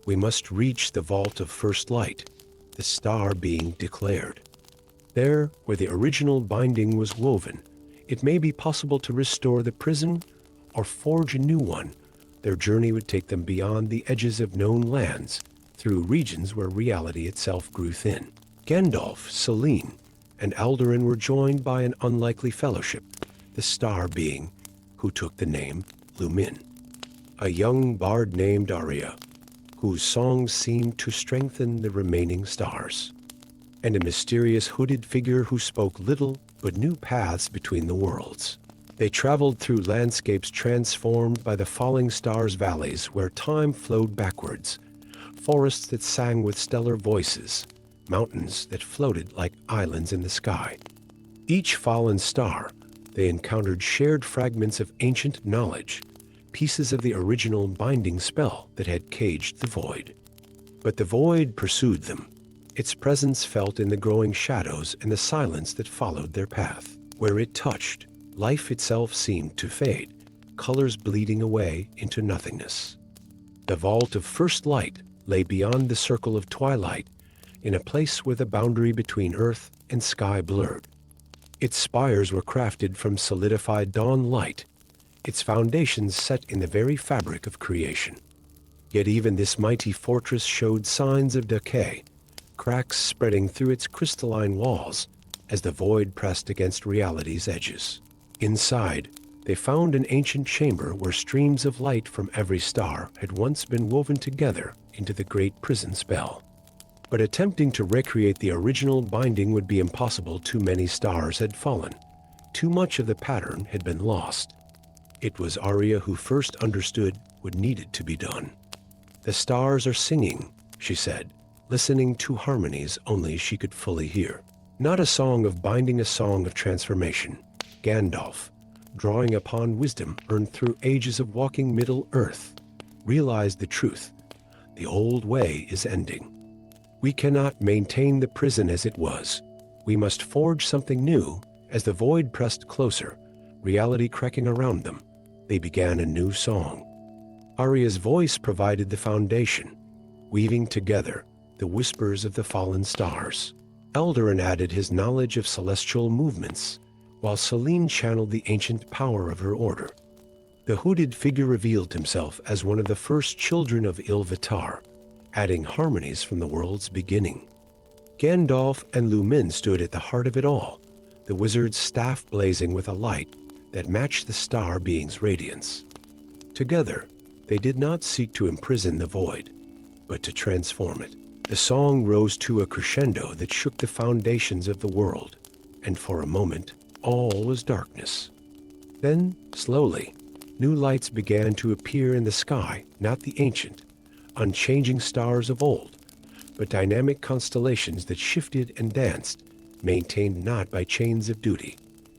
"We must reach the vault of first light," the star being declared. "There, where the original binding was woven, it may be possible to restore the prison or forge a new one." Their journey would take them beyond the edges of known lands, through regions where reality itself grew thin. Gandalf, Selene, and Aldurin were joined by an unlikely fellowship, the star being, who took the name Lumin, a young bard named Arya, whose songs seemed to strengthen the remaining stars, and a mysterious hooded figure who spoke little but knew paths between the worlds. They traveled through landscapes transformed by the falling stars, valleys where time flowed backwards, forests that sang with stellar voices, mountains that floated like islands in the sky. Each fallen star they encountered shared fragments of ancient knowledge, pieces of the original binding spell that had caged the void. But the void pursued them, its presence felt in the growing shadows and the silence that followed their path. Where it touched, life itself seemed to fade, colors bleeding away into nothingness. The vault of first light lay beyond the circle of twilight, in a place where the boundary between earth and sky blurred. Its spires were crafted from solidified dawn light, its foundations set in the very fabric of creation. Yet even this mighty fortress showed signs of decay, cracks spreading through its crystalline walls as the void pressed against reality's edges. Inside, they found an ancient chamber where streams of light from every star had once been woven together into the great prison spell. But attempting to recreate the original binding would be impossible. Too many stars had fallen. Too much of the pattern had been lost. It was Arya who first understood what needed to be done. "The stars are singing," she said, listening to harmonies only she could fully hear. Not a song of binding, a song of transformation. Gandalf, drawing upon wisdom earned through ages of walking Middle-earth, realized the truth. The old way is ending. We cannot maintain the prison as it was. We must forge something new. As the void pressed closer, reality cracking around them, they began a new song. Arya's voice provided the foundation, weaving together the whispers of the fallen stars. Eldarin added his knowledge of celestial movements, while Selene channeled the ancient power of her order. The hooded figure revealed himself as one of the first children of Ilúvatar, adding harmonies from the world's beginning. Gandalf and Lumin stood at the heart of it all, the wizard's staff blazing with a light that matched the star being's radiance. Together, they did not seek to imprison the void, but to transform it. The song rose to a crescendo that shook the foundations of the world, and for a moment, all was darkness. Then, slowly, new lights began to appear in the sky, not the ancient, unchanging stars of old, but dynamic constellations that shifted and danced, maintained not by chains of duty,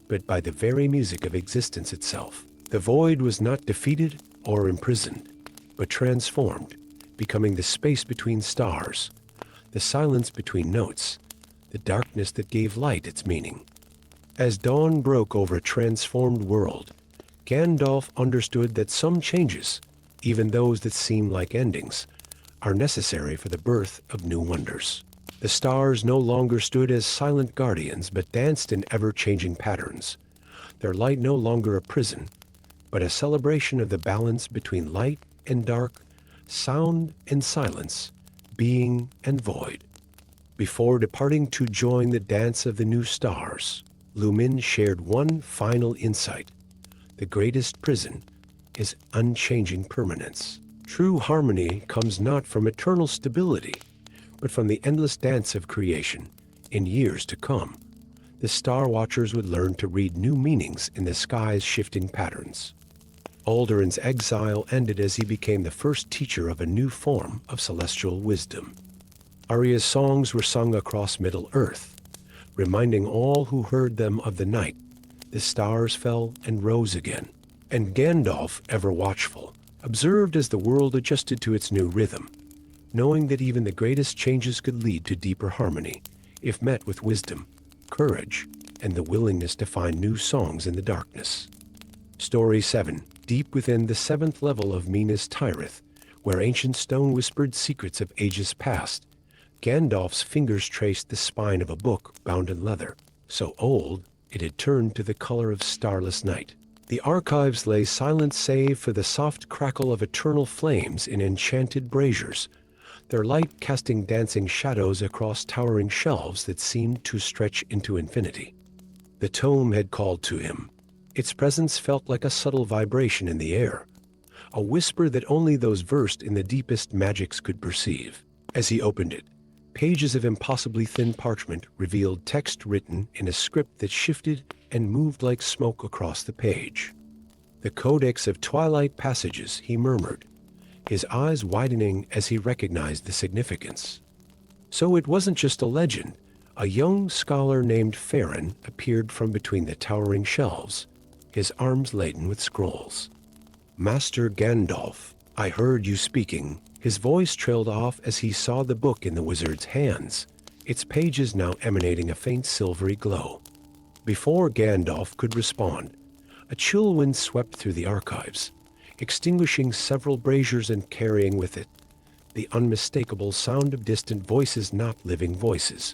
but by the very music of existence itself. The void was not defeated or imprisoned, but transformed, becoming the space between stars, the silence between notes, the darkness that gave light its meaning. As dawn broke over a transformed world, Gandalf understood that some changes, even those that seem like endings, are necessary for the birth of new wonders. The stars no longer stood as silent guardians, but danced in ever-changing patterns, their light no longer a prison, but a celebration of the balance between light and dark, sound and silence, being and void. Before departing to join the dance of the new stars, Lumin shared one final insight. The greatest prison is unchanging permanence. True harmony comes not from eternal stability, but from the endless dance of creation. In years to come, the Star Watchers would learn to read new meanings in the sky's shifting patterns. Alderin's exile ended as he became the first teacher of a new form of celestial wisdom. Arya's songs were sung across Middle-earth, reminding all who heard them of the night. The stars fell and rose again, and Gandalf, ever watchful, observed as the world adjusted to its new rhythm, knowing that even the greatest changes could lead to deeper harmony, if met with wisdom, courage, and the willingness to find new songs in the darkness. Story 7. Deep within the 7th level of Minas Tirith, where ancient stone whispered secrets of ages past, Gandalf's fingers traced the spine of a book bound in leather, so old it had turned to the color of starless night. The archives lay silent save for the soft crackle of eternal flames in enchanted braziers, their light casting dancing shadows across towering shelves that seemed to stretch into infinity. The tome had called to him. Its presence felt like a subtle vibration in the air, a whisper that only those versed in the deepest magics could perceive. As he opened it, pages of impossibly thin parchment revealed text written in a script that shifted and moved like smoke across the page. "The Codex of Twilight Passages," he murmured, his eyes widening as he recognized the significance. So it wasn't just a legend. A young scholar named Farron appeared from between the towering shelves, his arms laden with scrolls. "Master Gandalf, I heard you speaking." His voice trailed off as he saw the book in the wizard's hands, its pages now emanating a faint silvery glow. Before Gandalf could respond, a chill wind swept through the archives, extinguishing several braziers and carrying with it the unmistakable sound of distant voices, not living voices,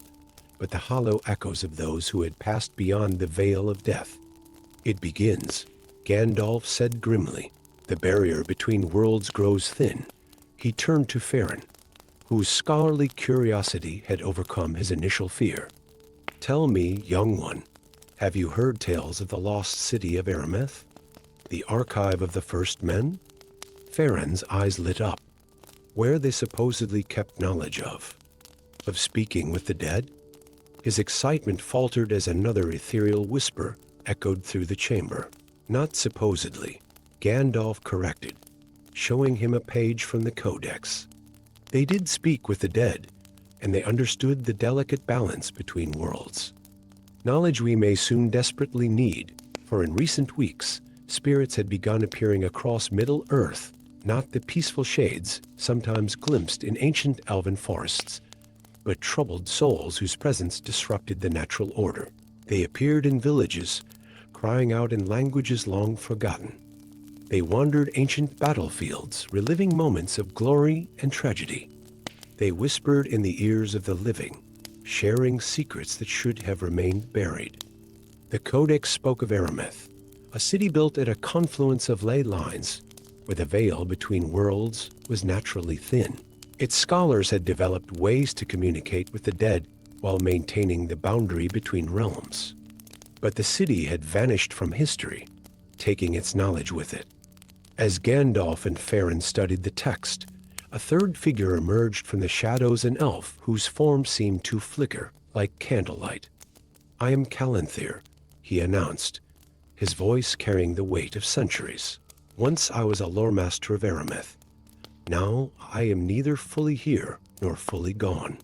but the hollow echoes of those who had passed beyond the veil of death. "It begins," Gandalf said grimly. "The barrier between worlds grows thin." He turned to Farron, whose scholarly curiosity had overcome his initial fear. "Tell me, young one, have you heard tales of the lost city of Arameth? The archive of the first men?" Farron's eyes lit up. Where they supposedly kept knowledge of speaking with the dead? His excitement faltered as another ethereal whisper echoed through the chamber. "Not supposedly," Gandalf corrected, showing him a page from the Codex. "They did speak with the dead, and they understood the delicate balance between worlds. Knowledge we may soon desperately need, for in recent weeks, spirits had begun appearing across Middle-earth, not the peaceful shades sometimes glimpsed in ancient elven forests, but troubled souls whose presence disrupted the natural order. They appeared in villages, crying out in languages long forgotten. They wandered ancient battlefields, reliving moments of glory and tragedy. They whispered in the ears of the living, sharing secrets that should have remained buried." The Codex spoke of Arameth, a city built at a confluence of ley lines, where the veil between worlds was naturally thin. Its scholars had developed ways to communicate with the dead while maintaining the boundary between realms. But the city had vanished from history, taking its knowledge with it. As Gandalf and Farron studied the text, a third figure emerged from the shadows, an elf whose form seemed to flicker like candlelight. "I am Calanthir," he announced, his voice carrying the weight of centuries. "Once I was a lore master of Arameth. Now I am neither fully here nor fully gone.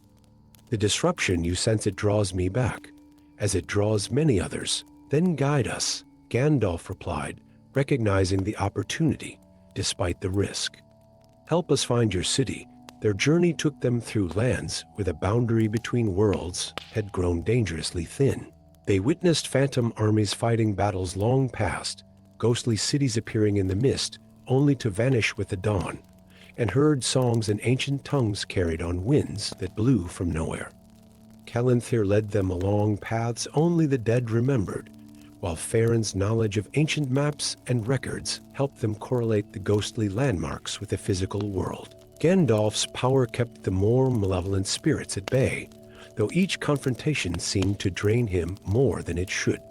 The disruption you sense, it draws me back, as it draws many others. Then guide us," Gandalf replied, recognizing the opportunity despite the risk. "Help us find your city." Their journey took them through lands where the boundary between worlds had grown dangerously thin. They witnessed phantom armies fighting battles long past, ghostly cities appearing in the mist only to vanish with the dawn, and heard songs in ancient tongues carried on winds that blew from nowhere. Calanthir led them along paths only the dead remembered, while Farron's knowledge of ancient maps and records helped them correlate the ghostly landmarks with the physical world. Gandalf's power kept the more malevolent spirits at bay, though each confrontation seemed to drain him more than it should.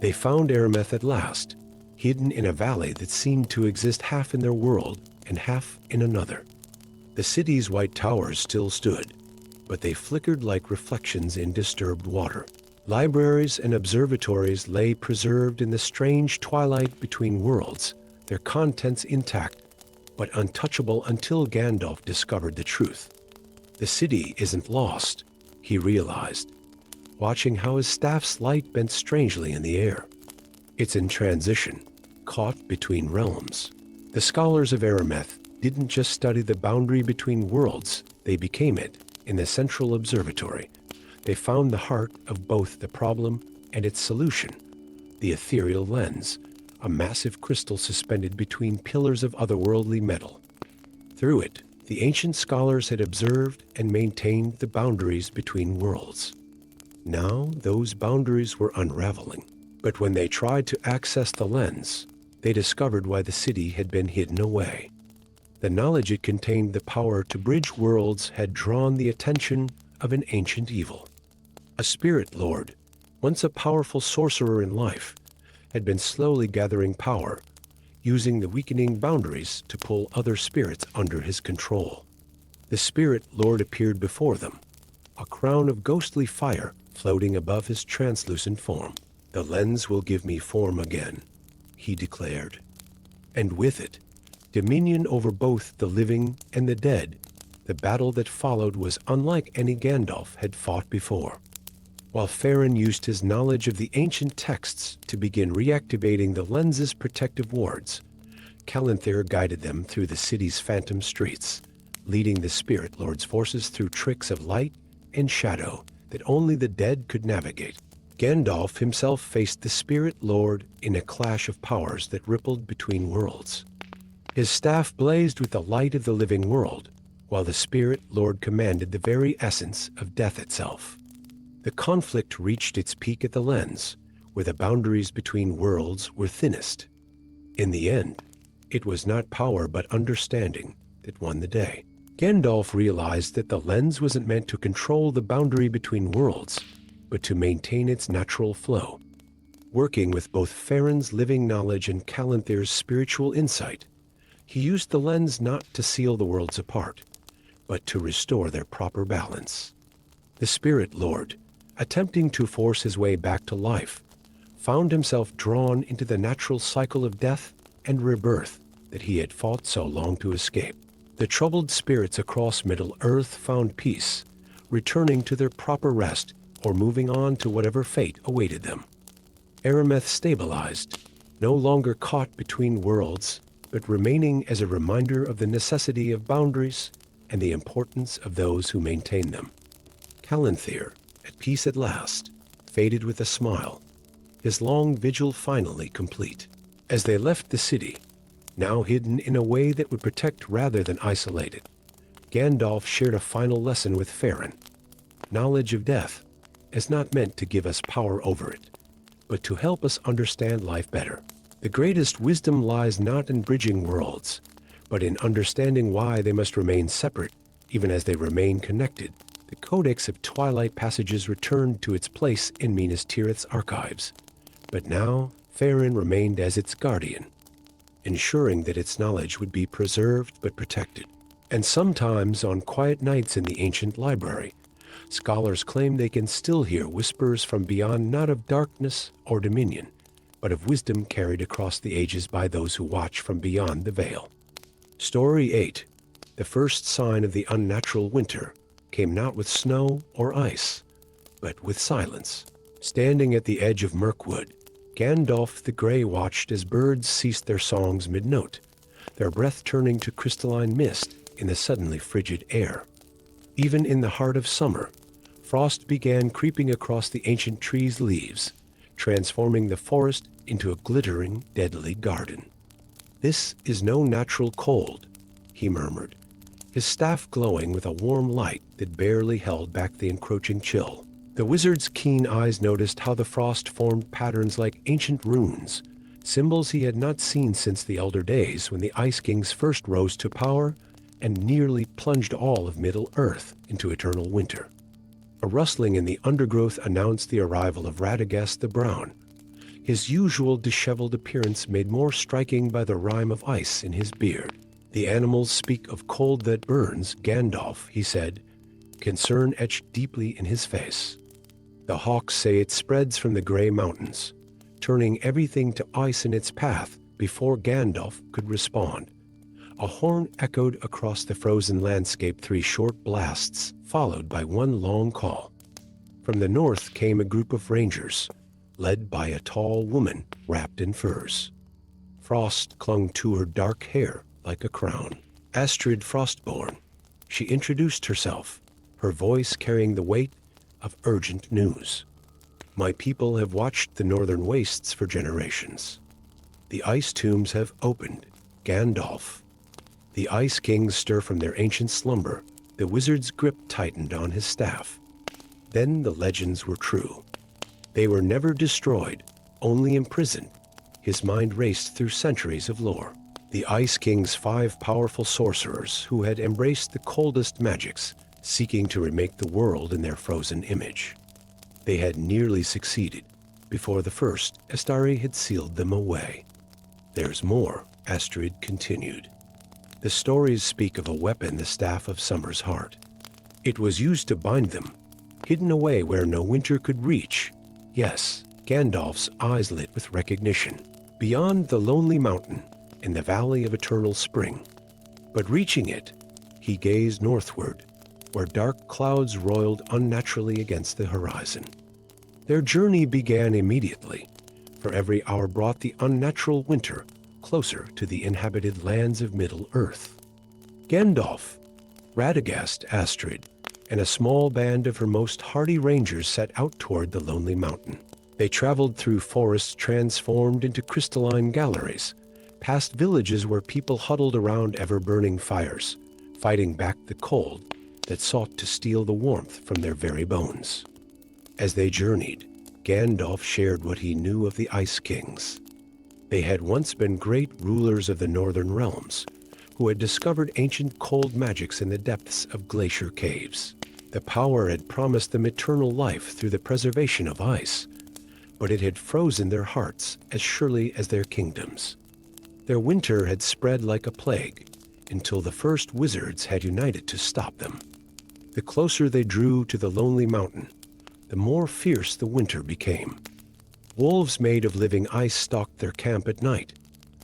They found Arameth at last, hidden in a valley that seemed to exist half in their world and half in another. The city's white towers still stood, but they flickered like reflections in disturbed water. Libraries and observatories lay preserved in the strange twilight between worlds, their contents intact, but untouchable until Gandalf discovered the truth. The city isn't lost, he realized, watching how his staff's light bent strangely in the air. It's in transition, caught between realms. The scholars of Arameth didn't just study the boundary between worlds, they became it. In the central observatory, they found the heart of both the problem and its solution, the ethereal lens, a massive crystal suspended between pillars of otherworldly metal. Through it, the ancient scholars had observed and maintained the boundaries between worlds. Now those boundaries were unraveling, but when they tried to access the lens, they discovered why the city had been hidden away. The knowledge it contained, the power to bridge worlds, had drawn the attention of an ancient evil. A spirit lord, once a powerful sorcerer in life, had been slowly gathering power, using the weakening boundaries to pull other spirits under his control. The spirit lord appeared before them, a crown of ghostly fire floating above his translucent form. "The lens will give me form again," he declared. And with it, dominion over both the living and the dead. The battle that followed was unlike any Gandalf had fought before. While Farin used his knowledge of the ancient texts to begin reactivating the lens's protective wards, Callanthir guided them through the city's phantom streets, leading the Spirit Lord's forces through tricks of light and shadow that only the dead could navigate. Gandalf himself faced the Spirit Lord in a clash of powers that rippled between worlds. His staff blazed with the light of the living world, while the Spirit Lord commanded the very essence of death itself. The conflict reached its peak at the lens, where the boundaries between worlds were thinnest. In the end, it was not power but understanding that won the day. Gandalf realized that the lens wasn't meant to control the boundary between worlds, but to maintain its natural flow. Working with both Farin's living knowledge and Callanthir's spiritual insight, he used the lens not to seal the worlds apart, but to restore their proper balance. The Spirit Lord, attempting to force his way back to life, found himself drawn into the natural cycle of death and rebirth that he had fought so long to escape. The troubled spirits across Middle-earth found peace, returning to their proper rest or moving on to whatever fate awaited them. Arameth stabilized, no longer caught between worlds, but remaining as a reminder of the necessity of boundaries and the importance of those who maintain them. Callanthir, at peace at last, faded with a smile, his long vigil finally complete. As they left the city, now hidden in a way that would protect rather than isolate it, Gandalf shared a final lesson with Farin. Knowledge of death is not meant to give us power over it, but to help us understand life better. The greatest wisdom lies not in bridging worlds, but in understanding why they must remain separate, even as they remain connected. The Codex of Twilight Passages returned to its place in Minas Tirith's archives, but now Farin remained as its guardian, ensuring that its knowledge would be preserved but protected. And sometimes, on quiet nights in the ancient library, scholars claim they can still hear whispers from beyond, not of darkness or dominion, but of wisdom carried across the ages by those who watch from beyond the veil. Story 8. The first sign of the unnatural winter came not with snow or ice, but with silence. Standing at the edge of Mirkwood, Gandalf the Grey watched as birds ceased their songs mid-note, their breath turning to crystalline mist in the suddenly frigid air. Even in the heart of summer, frost began creeping across the ancient trees' leaves, transforming the forest into a glittering, deadly garden. "This is no natural cold," he murmured, his staff glowing with a warm light that barely held back the encroaching chill. The wizard's keen eyes noticed how the frost formed patterns like ancient runes, symbols he had not seen since the elder days when the Ice Kings first rose to power and nearly plunged all of Middle-earth into eternal winter. A rustling in the undergrowth announced the arrival of Radagast the Brown, his usual disheveled appearance made more striking by the rime of ice in his beard. "The animals speak of cold that burns, Gandalf," he said, concern etched deeply in his face. "The hawks say it spreads from the gray mountains, turning everything to ice in its path." Before Gandalf could respond, a horn echoed across the frozen landscape, 3 short blasts, followed by one long call. From the north came a group of rangers, led by a tall woman wrapped in furs. Frost clung to her dark hair like a crown. Astrid Frostborn, she introduced herself, her voice carrying the weight of urgent news. "My people have watched the northern wastes for generations. The ice tombs have opened, Gandalf." The Ice Kings stir from their ancient slumber. The wizard's grip tightened on his staff. Then the legends were true. They were never destroyed, only imprisoned. His mind raced through centuries of lore. The Ice Kings, 5 powerful sorcerers who had embraced the coldest magics, seeking to remake the world in their frozen image. They had nearly succeeded. Before the first, Astari had sealed them away. "There's more," Astrid continued. "The stories speak of a weapon, the Staff of Summer's Heart. It was used to bind them, hidden away where no winter could reach." Yes, Gandalf's eyes lit with recognition. Beyond the lonely mountain, in the Valley of Eternal Spring. But reaching it, He gazed northward, where dark clouds roiled unnaturally against the horizon. Their journey began immediately, for every hour brought the unnatural winter closer to the inhabited lands of Middle-earth. Gandalf, Radagast, Astrid, and a small band of her most hardy rangers set out toward the lonely mountain. They traveled through forests transformed into crystalline galleries, past villages where people huddled around ever-burning fires, fighting back the cold that sought to steal the warmth from their very bones. As they journeyed, Gandalf shared what he knew of the Ice Kings. They had once been great rulers of the northern realms, who had discovered ancient cold magics in the depths of glacier caves. The power had promised them eternal life through the preservation of ice, but it had frozen their hearts as surely as their kingdoms. Their winter had spread like a plague, until the first wizards had united to stop them. The closer they drew to the lonely mountain, the more fierce the winter became. Wolves made of living ice stalked their camp at night,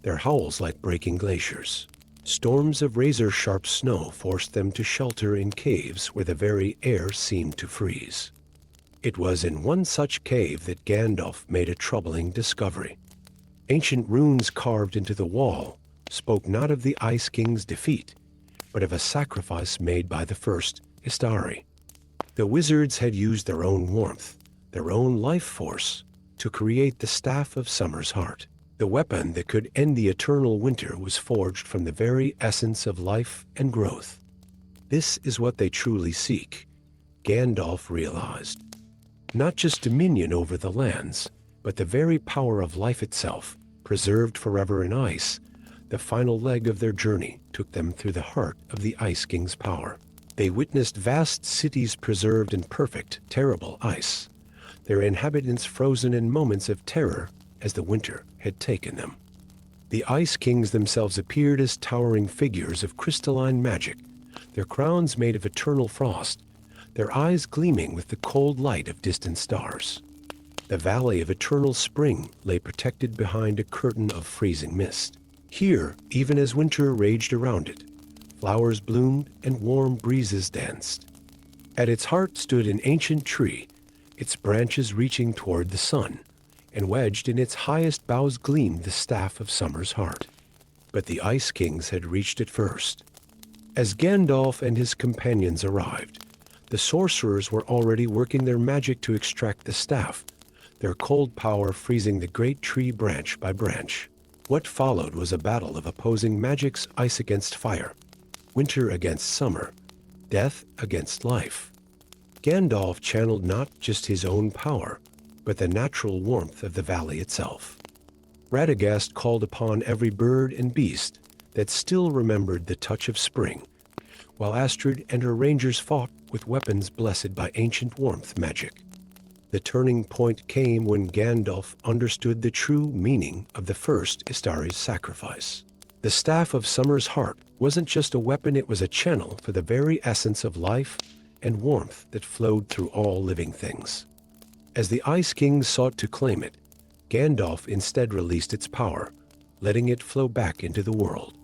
their howls like breaking glaciers. Storms of razor-sharp snow forced them to shelter in caves where the very air seemed to freeze. It was in one such cave that Gandalf made a troubling discovery. Ancient runes carved into the wall spoke not of the Ice King's defeat, but of a sacrifice made by the first Istari. The wizards had used their own warmth, their own life force, to create the Staff of Summer's Heart. The weapon that could end the eternal winter was forged from the very essence of life and growth. This is what they truly seek, Gandalf realized. Not just dominion over the lands, but the very power of life itself, preserved forever in ice. The final leg of their journey took them through the heart of the Ice King's power. They witnessed vast cities preserved in perfect, terrible ice, their inhabitants frozen in moments of terror as the winter had taken them. The Ice Kings themselves appeared as towering figures of crystalline magic, their crowns made of eternal frost, their eyes gleaming with the cold light of distant stars. The Valley of Eternal Spring lay protected behind a curtain of freezing mist. Here, even as winter raged around it, flowers bloomed and warm breezes danced. At its heart stood an ancient tree, its branches reaching toward the sun, and wedged in its highest boughs gleamed the Staff of Summer's Heart. But the Ice Kings had reached it first. As Gandalf and his companions arrived, the sorcerers were already working their magic to extract the staff, their cold power freezing the great tree branch by branch. What followed was a battle of opposing magics: ice against fire, winter against summer, death against life. Gandalf channeled not just his own power, but the natural warmth of the valley itself. Radagast called upon every bird and beast that still remembered the touch of spring, while Astrid and her rangers fought with weapons blessed by ancient warmth magic. The turning point came when Gandalf understood the true meaning of the first Istari's sacrifice. The Staff of Summer's Heart wasn't just a weapon, it was a channel for the very essence of life and warmth that flowed through all living things. As the Ice Kings sought to claim it, Gandalf instead released its power, letting it flow back into the world.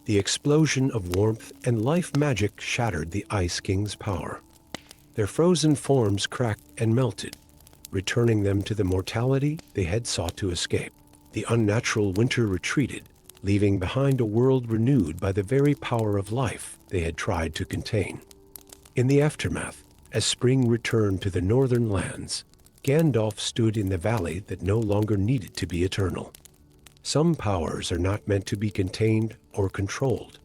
The explosion of warmth and life magic shattered the Ice Kings' power. Their frozen forms cracked and melted, returning them to the mortality they had sought to escape. The unnatural winter retreated, leaving behind a world renewed by the very power of life they had tried to contain. In the aftermath, as spring returned to the northern lands, Gandalf stood in the valley that no longer needed to be eternal. Some powers are not meant to be contained or controlled,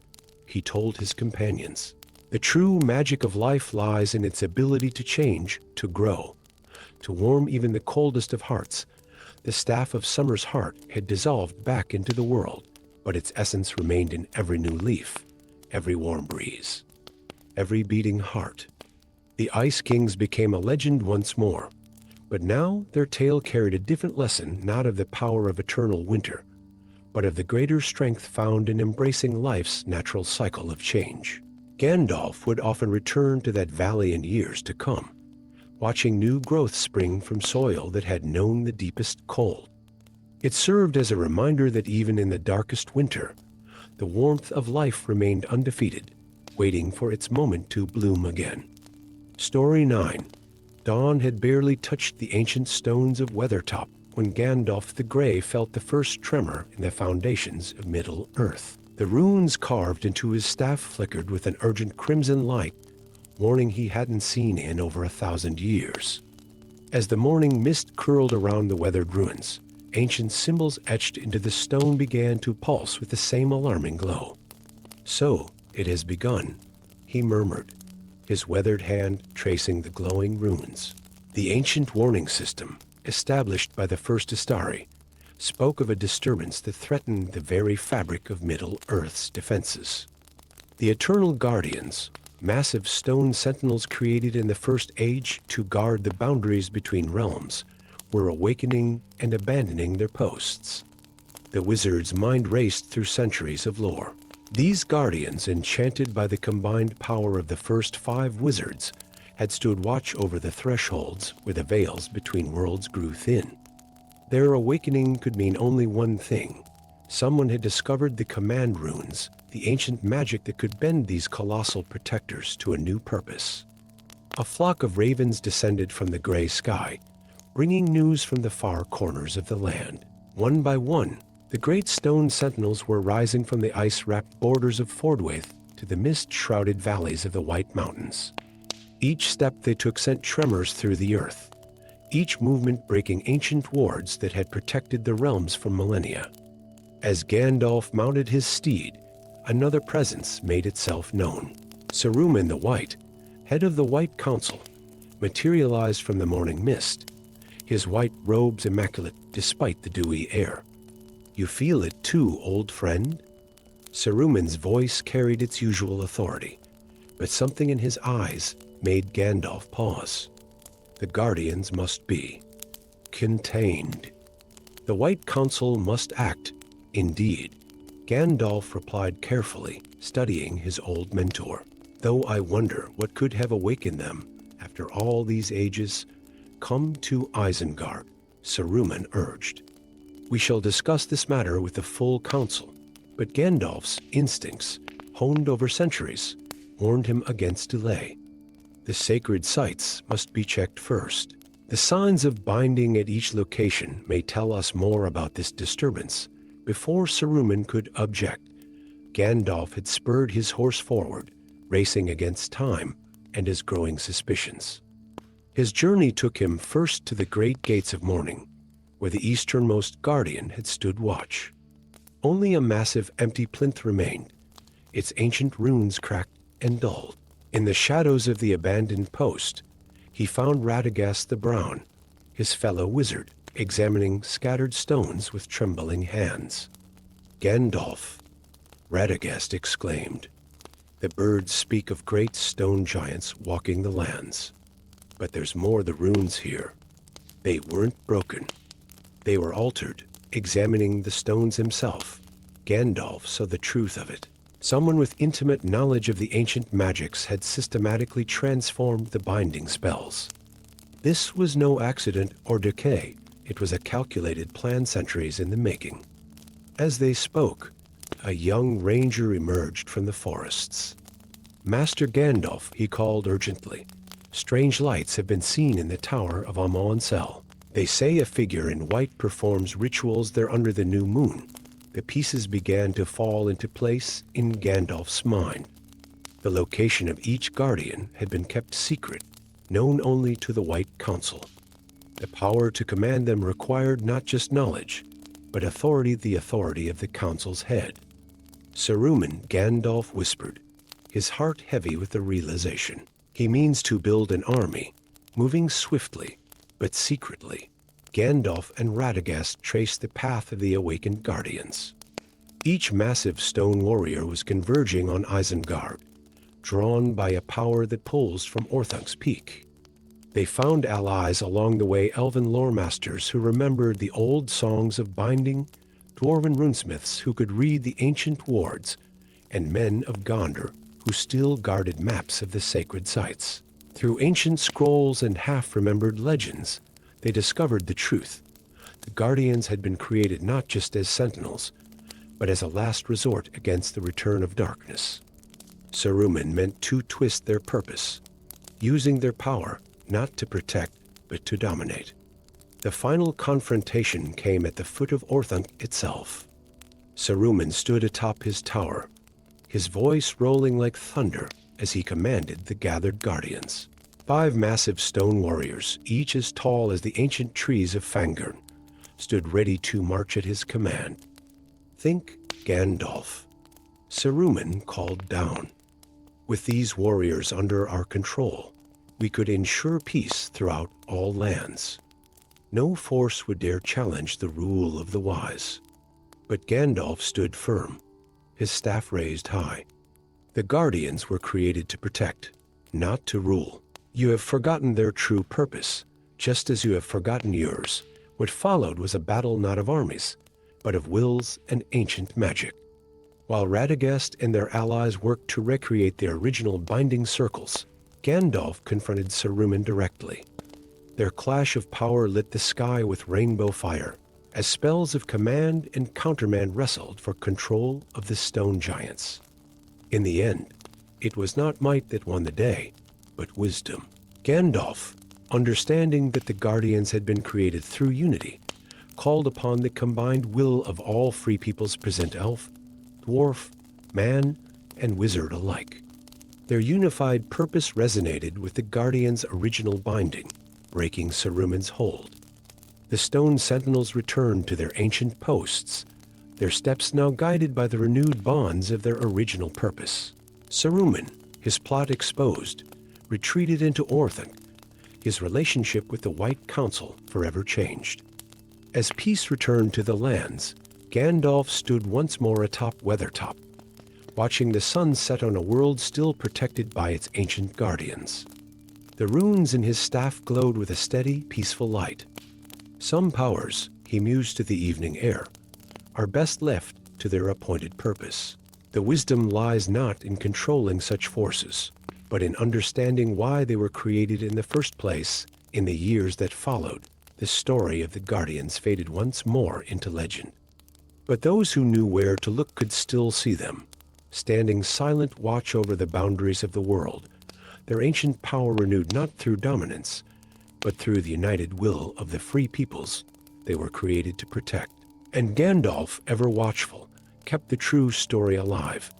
he told his companions. The true magic of life lies in its ability to change, to grow, to warm even the coldest of hearts. The Staff of Summer's Heart had dissolved back into the world, but its essence remained in every new leaf, every warm breeze, every beating heart. The Ice Kings became a legend once more, but now their tale carried a different lesson, not of the power of eternal winter, but of the greater strength found in embracing life's natural cycle of change. Gandalf would often return to that valley in years to come, watching new growth spring from soil that had known the deepest cold. It served as a reminder that even in the darkest winter, the warmth of life remained undefeated, waiting for its moment to bloom again. Story 9. Dawn had barely touched the ancient stones of Weathertop when Gandalf the Grey felt the first tremor in the foundations of Middle-earth. The runes carved into his staff flickered with an urgent crimson light, warning he hadn't seen in over 1,000 years. As the morning mist curled around the weathered ruins, ancient symbols etched into the stone began to pulse with the same alarming glow. "So, it has begun," he murmured, his weathered hand tracing the glowing runes. The ancient warning system, established by the first Istari, spoke of a disturbance that threatened the very fabric of Middle-earth's defenses. The Eternal Guardians, massive stone sentinels created in the First Age to guard the boundaries between realms, were awakening and abandoning their posts. The wizard's mind raced through centuries of lore. These guardians, enchanted by the combined power of the first 5 wizards, had stood watch over the thresholds where the veils between worlds grew thin. Their awakening could mean only one thing. Someone had discovered the command runes, the ancient magic that could bend these colossal protectors to a new purpose. A flock of ravens descended from the gray sky, bringing news from the far corners of the land. One by one, the great stone sentinels were rising from the ice-wrapped borders of Fordwaith to the mist-shrouded valleys of the White Mountains. Each step they took sent tremors through the earth, each movement breaking ancient wards that had protected the realms for millennia. As Gandalf mounted his steed, another presence made itself known. Saruman the White, head of the White Council, materialized from the morning mist, his white robes immaculate despite the dewy air. "You feel it too, old friend?" Saruman's voice carried its usual authority, but something in his eyes made Gandalf pause. The Guardians must be contained. The White Council must act, indeed. Gandalf replied carefully, studying his old mentor. "Though I wonder what could have awakened them after all these ages. Come to Isengard," Saruman urged. "We shall discuss this matter with the full council." But Gandalf's instincts, honed over centuries, warned him against delay. The sacred sites must be checked first. The signs of binding at each location may tell us more about this disturbance. Before Saruman could object, Gandalf had spurred his horse forward, racing against time and his growing suspicions. His journey took him first to the great gates of morning, where the easternmost guardian had stood watch. Only a massive empty plinth remained, its ancient runes cracked and dulled. In the shadows of the abandoned post, he found Radagast the Brown, his fellow wizard, examining scattered stones with trembling hands. "Gandalf," Radagast exclaimed. "The birds speak of great stone giants walking the lands. But there's more the runes here. They weren't broken. They were altered." Examining the stones himself, Gandalf saw the truth of it. Someone with intimate knowledge of the ancient magics had systematically transformed the binding spells. This was no accident or decay. It was a calculated plan, centuries in the making. As they spoke, a young ranger emerged from the forests. "Master Gandalf," he called urgently. "Strange lights have been seen in the Tower of Amon-Sel. They say a figure in white performs rituals there under the new moon." The pieces began to fall into place in Gandalf's mind. The location of each guardian had been kept secret, known only to the White Council. The power to command them required not just knowledge, but authority, the authority of the council's head. "Saruman," Gandalf whispered, his heart heavy with the realization. "He means to build an army, moving swiftly, but secretly." Gandalf and Radagast traced the path of the awakened guardians. Each massive stone warrior was converging on Isengard, drawn by a power that pulls from Orthunk's peak. They found allies along the way, elven lore masters who remembered the old songs of binding, dwarven runesmiths who could read the ancient wards, and men of Gondor who still guarded maps of the sacred sites. Through ancient scrolls and half-remembered legends, they discovered the truth. The Guardians had been created not just as sentinels, but as a last resort against the return of darkness. Saruman meant to twist their purpose, using their power not to protect but to dominate. The final confrontation came at the foot of Orthanc itself. Saruman stood atop his tower, his voice rolling like thunder as he commanded the gathered guardians. 5 massive stone warriors, each as tall as the ancient trees of Fangorn, stood ready to march at his command. "Think Gandalf," Saruman called down. "With these warriors under our control, we could ensure peace throughout all lands. No force would dare challenge the rule of the wise." But Gandalf stood firm, his staff raised high. The Guardians were created to protect, not to rule. "You have forgotten their true purpose, just as you have forgotten yours." What followed was a battle not of armies, but of wills and ancient magic. While Radagast and their allies worked to recreate their original binding circles, Gandalf confronted Saruman directly. Their clash of power lit the sky with rainbow fire, as spells of command and countermand wrestled for control of the stone giants. In the end, it was not might that won the day, but wisdom. Gandalf, understanding that the Guardians had been created through unity, called upon the combined will of all free peoples present elf, dwarf, man, and wizard alike. Their unified purpose resonated with the Guardians' original binding, breaking Saruman's hold. The stone sentinels returned to their ancient posts, their steps now guided by the renewed bonds of their original purpose. Saruman, his plot exposed, retreated into Orthanc, his relationship with the White Council forever changed. As peace returned to the lands, Gandalf stood once more atop Weathertop, watching the sun set on a world still protected by its ancient guardians. The runes in his staff glowed with a steady, peaceful light. Some powers, he mused to the evening air, are best left to their appointed purpose. The wisdom lies not in controlling such forces, but in understanding why they were created in the first place. In the years that followed, the story of the Guardians faded once more into legend. But those who knew where to look could still see them, standing silent watch over the boundaries of the world, their ancient power renewed not through dominance, but through the united will of the free peoples they were created to protect. And Gandalf, ever watchful, kept the true story alive,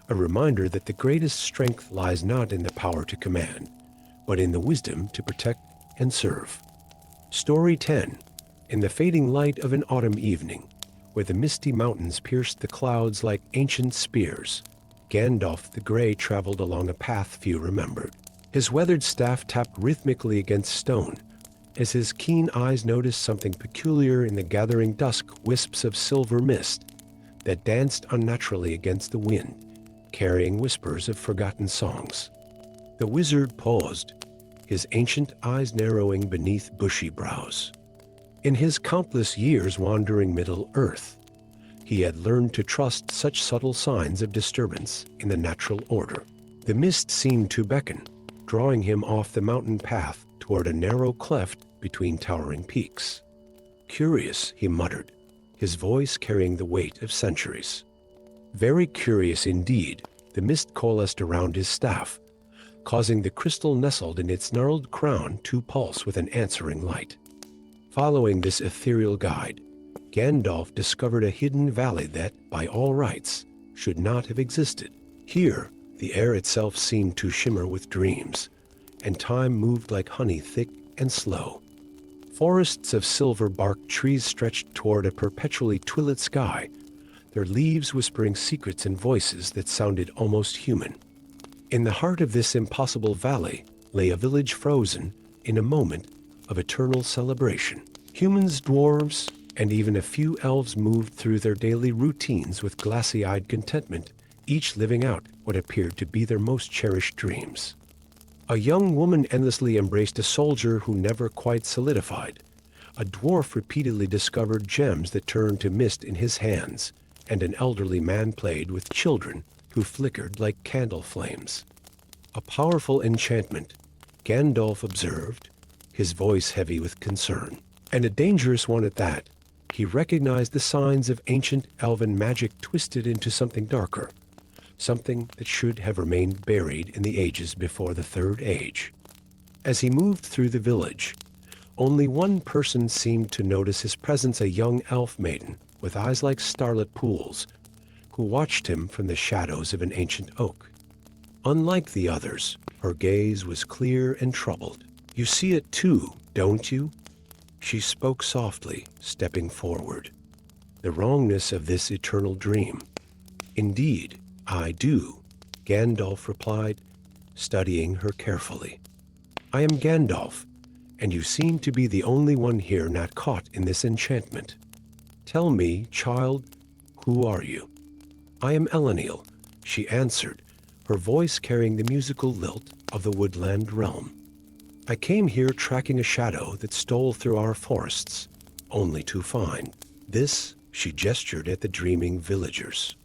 a reminder that the greatest strength lies not in the power to command, but in the wisdom to protect and serve. Story 10. In the fading light of an autumn evening, where the misty mountains pierced the clouds like ancient spears, Gandalf the Grey traveled along a path few remembered. His weathered staff tapped rhythmically against stone, as his keen eyes noticed something peculiar in the gathering dusk, wisps of silver mist that danced unnaturally against the wind, carrying whispers of forgotten songs. The wizard paused, his ancient eyes narrowing beneath bushy brows. In his countless years wandering Middle-earth, he had learned to trust such subtle signs of disturbance in the natural order. The mist seemed to beckon, drawing him off the mountain path toward a narrow cleft between towering peaks. "Curious," he muttered, his voice carrying the weight of centuries. Very curious indeed, the mist coalesced around his staff, causing the crystal nestled in its gnarled crown to pulse with an answering light. Following this ethereal guide, Gandalf discovered a hidden valley that, by all rights, should not have existed. Here, the air itself seemed to shimmer with dreams, and time moved like honey, thick and slow. Forests of silver-barked trees stretched toward a perpetually twilit sky, their leaves whispering secrets and voices that sounded almost human. In the heart of this impossible valley lay a village frozen in a moment of eternal celebration. Humans, dwarves, and even a few elves moved through their daily routines with glassy-eyed contentment, each living out what appeared to be their most cherished dreams. A young woman endlessly embraced a soldier who never quite solidified. A dwarf repeatedly discovered gems that turned to mist in his hands, and an elderly man played with children who flickered like candle flames. A powerful enchantment, Gandalf observed, his voice heavy with concern, and a dangerous one at that. He recognized the signs of ancient elven magic twisted into something darker, something that should have remained buried in the ages before the Third Age. As he moved through the village, only one person seemed to notice his presence, a young elf maiden with eyes like starlit pools, who watched him from the shadows of an ancient oak. Unlike the others, her gaze was clear and troubled. "You see it too, don't you?" She spoke softly, stepping forward. "The wrongness of this eternal dream." "Indeed, I do," Gandalf replied, studying her carefully. "I am Gandalf, and you seem to be the only one here not caught in this enchantment. Tell me, child, who are you?" "I am Elendil," she answered, her voice carrying the musical lilt of the woodland realm. "I came here tracking a shadow that stole through our forests, only to find this." She gestured at the dreaming villagers.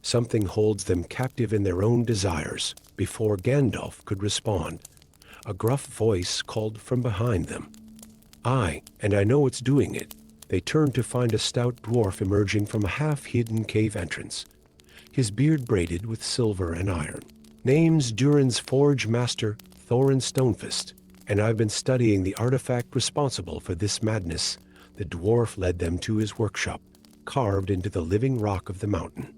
"Something holds them captive in their own desires." Before Gandalf could respond, a gruff voice called from behind them. "Aye, and I know what's doing it." They turned to find a stout dwarf emerging from a half-hidden cave entrance, his beard braided with silver and iron. "Name's Durin's Forge Master, Thorin Stonefist, and I've been studying the artifact responsible for this madness." The dwarf led them to his workshop, carved into the living rock of the mountain.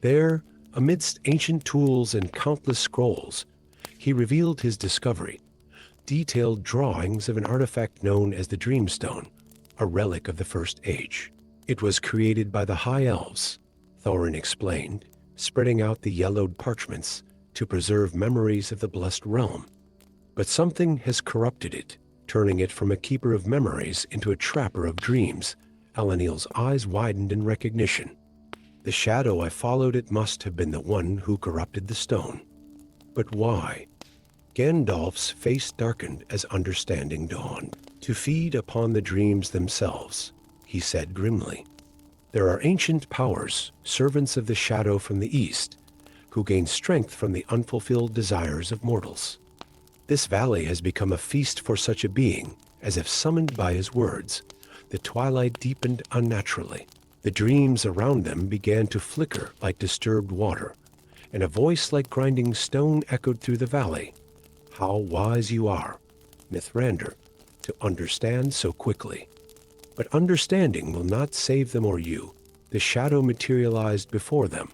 There, amidst ancient tools and countless scrolls, he revealed his discovery: detailed drawings of an artifact known as the Dreamstone, a relic of the First Age. "It was created by the High Elves," Thorin explained, spreading out the yellowed parchments to preserve memories of the Blessed Realm. "But something has corrupted it, turning it from a keeper of memories into a trapper of dreams." Elendil's eyes widened in recognition. "The shadow I followed, it must have been the one who corrupted the stone." "But why?" Gandalf's face darkened as understanding dawned. "To feed upon the dreams themselves," he said grimly. "There are ancient powers, servants of the shadow from the east, who gain strength from the unfulfilled desires of mortals. This valley has become a feast for such a being, as if summoned by his words." The twilight deepened unnaturally. The dreams around them began to flicker like disturbed water, and a voice like grinding stone echoed through the valley. "How wise you are, Mithrandir, to understand so quickly. But understanding will not save them or you." The shadow materialized before them,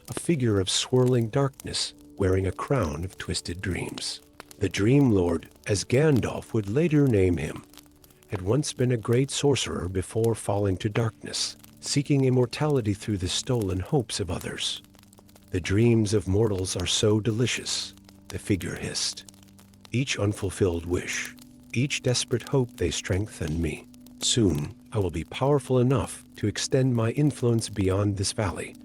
a figure of swirling darkness wearing a crown of twisted dreams. The Dream Lord, as Gandalf would later name him, had once been a great sorcerer before falling to darkness, seeking immortality through the stolen hopes of others. "The dreams of mortals are so delicious," the figure hissed. "Each unfulfilled wish, each desperate hope, they strengthen me. Soon I will be powerful enough to extend my influence beyond this valley,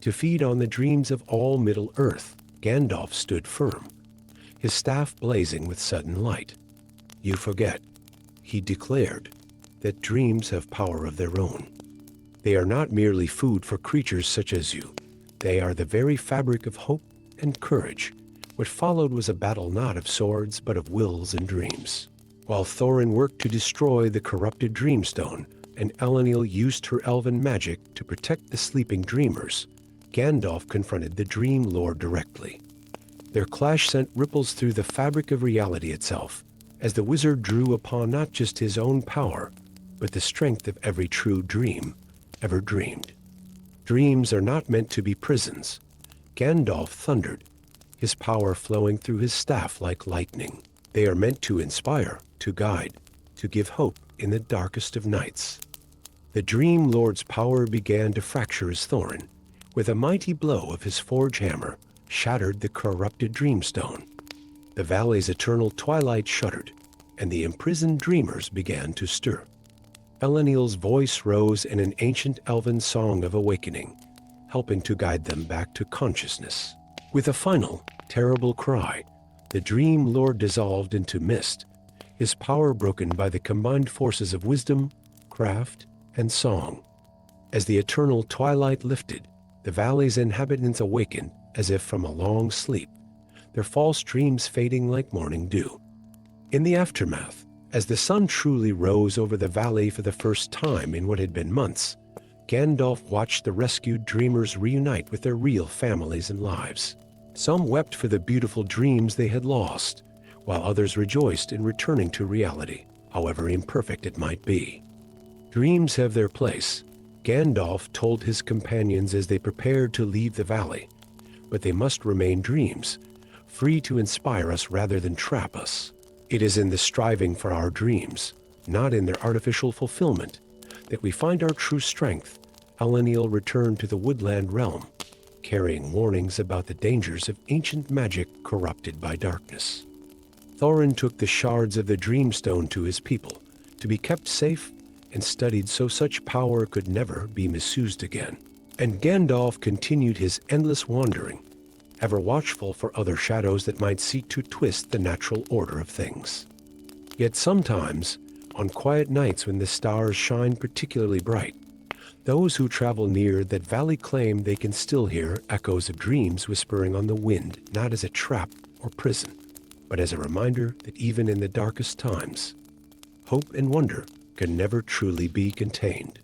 to feed on the dreams of all Middle-earth." Gandalf stood firm, his staff blazing with sudden light. "You forget," he declared, "that dreams have power of their own. They are not merely food for creatures such as you. They are the very fabric of hope and courage." What followed was a battle not of swords, but of wills and dreams. While Thorin worked to destroy the corrupted Dreamstone, and Elendil used her elven magic to protect the sleeping dreamers, Gandalf confronted the Dream Lord directly. Their clash sent ripples through the fabric of reality itself, as the wizard drew upon not just his own power, but the strength of every true dream ever dreamed. "Dreams are not meant to be prisons," Gandalf thundered, his power flowing through his staff like lightning. "They are meant to inspire, to guide, to give hope in the darkest of nights." The Dream Lord's power began to fracture as Thorin, with a mighty blow of his forge hammer, shattered the corrupted Dreamstone. The valley's eternal twilight shuddered, and the imprisoned dreamers began to stir. Elendil's voice rose in an ancient elven song of awakening, helping to guide them back to consciousness. With a final, terrible cry, the Dream Lord dissolved into mist, his power broken by the combined forces of wisdom, craft, and song. As the eternal twilight lifted, the valley's inhabitants awakened as if from a long sleep, their false dreams fading like morning dew. In the aftermath, as the sun truly rose over the valley for the first time in what had been months, Gandalf watched the rescued dreamers reunite with their real families and lives. Some wept for the beautiful dreams they had lost, while others rejoiced in returning to reality, however imperfect it might be. Dreams have their place, Gandalf told his companions as they prepared to leave the valley, but they must remain dreams, free to inspire us rather than trap us. It is in the striving for our dreams, not in their artificial fulfillment, that we find our true strength. Elendil returned to the woodland realm, carrying warnings about the dangers of ancient magic corrupted by darkness. Thorin took the shards of the Dreamstone to his people, to be kept safe and studied so such power could never be misused again. And Gandalf continued his endless wandering, ever watchful for other shadows that might seek to twist the natural order of things. Yet sometimes, on quiet nights when the stars shine particularly bright, those who travel near that valley claim they can still hear echoes of dreams whispering on the wind, not as a trap or prison, but as a reminder that even in the darkest times, hope and wonder can never truly be contained.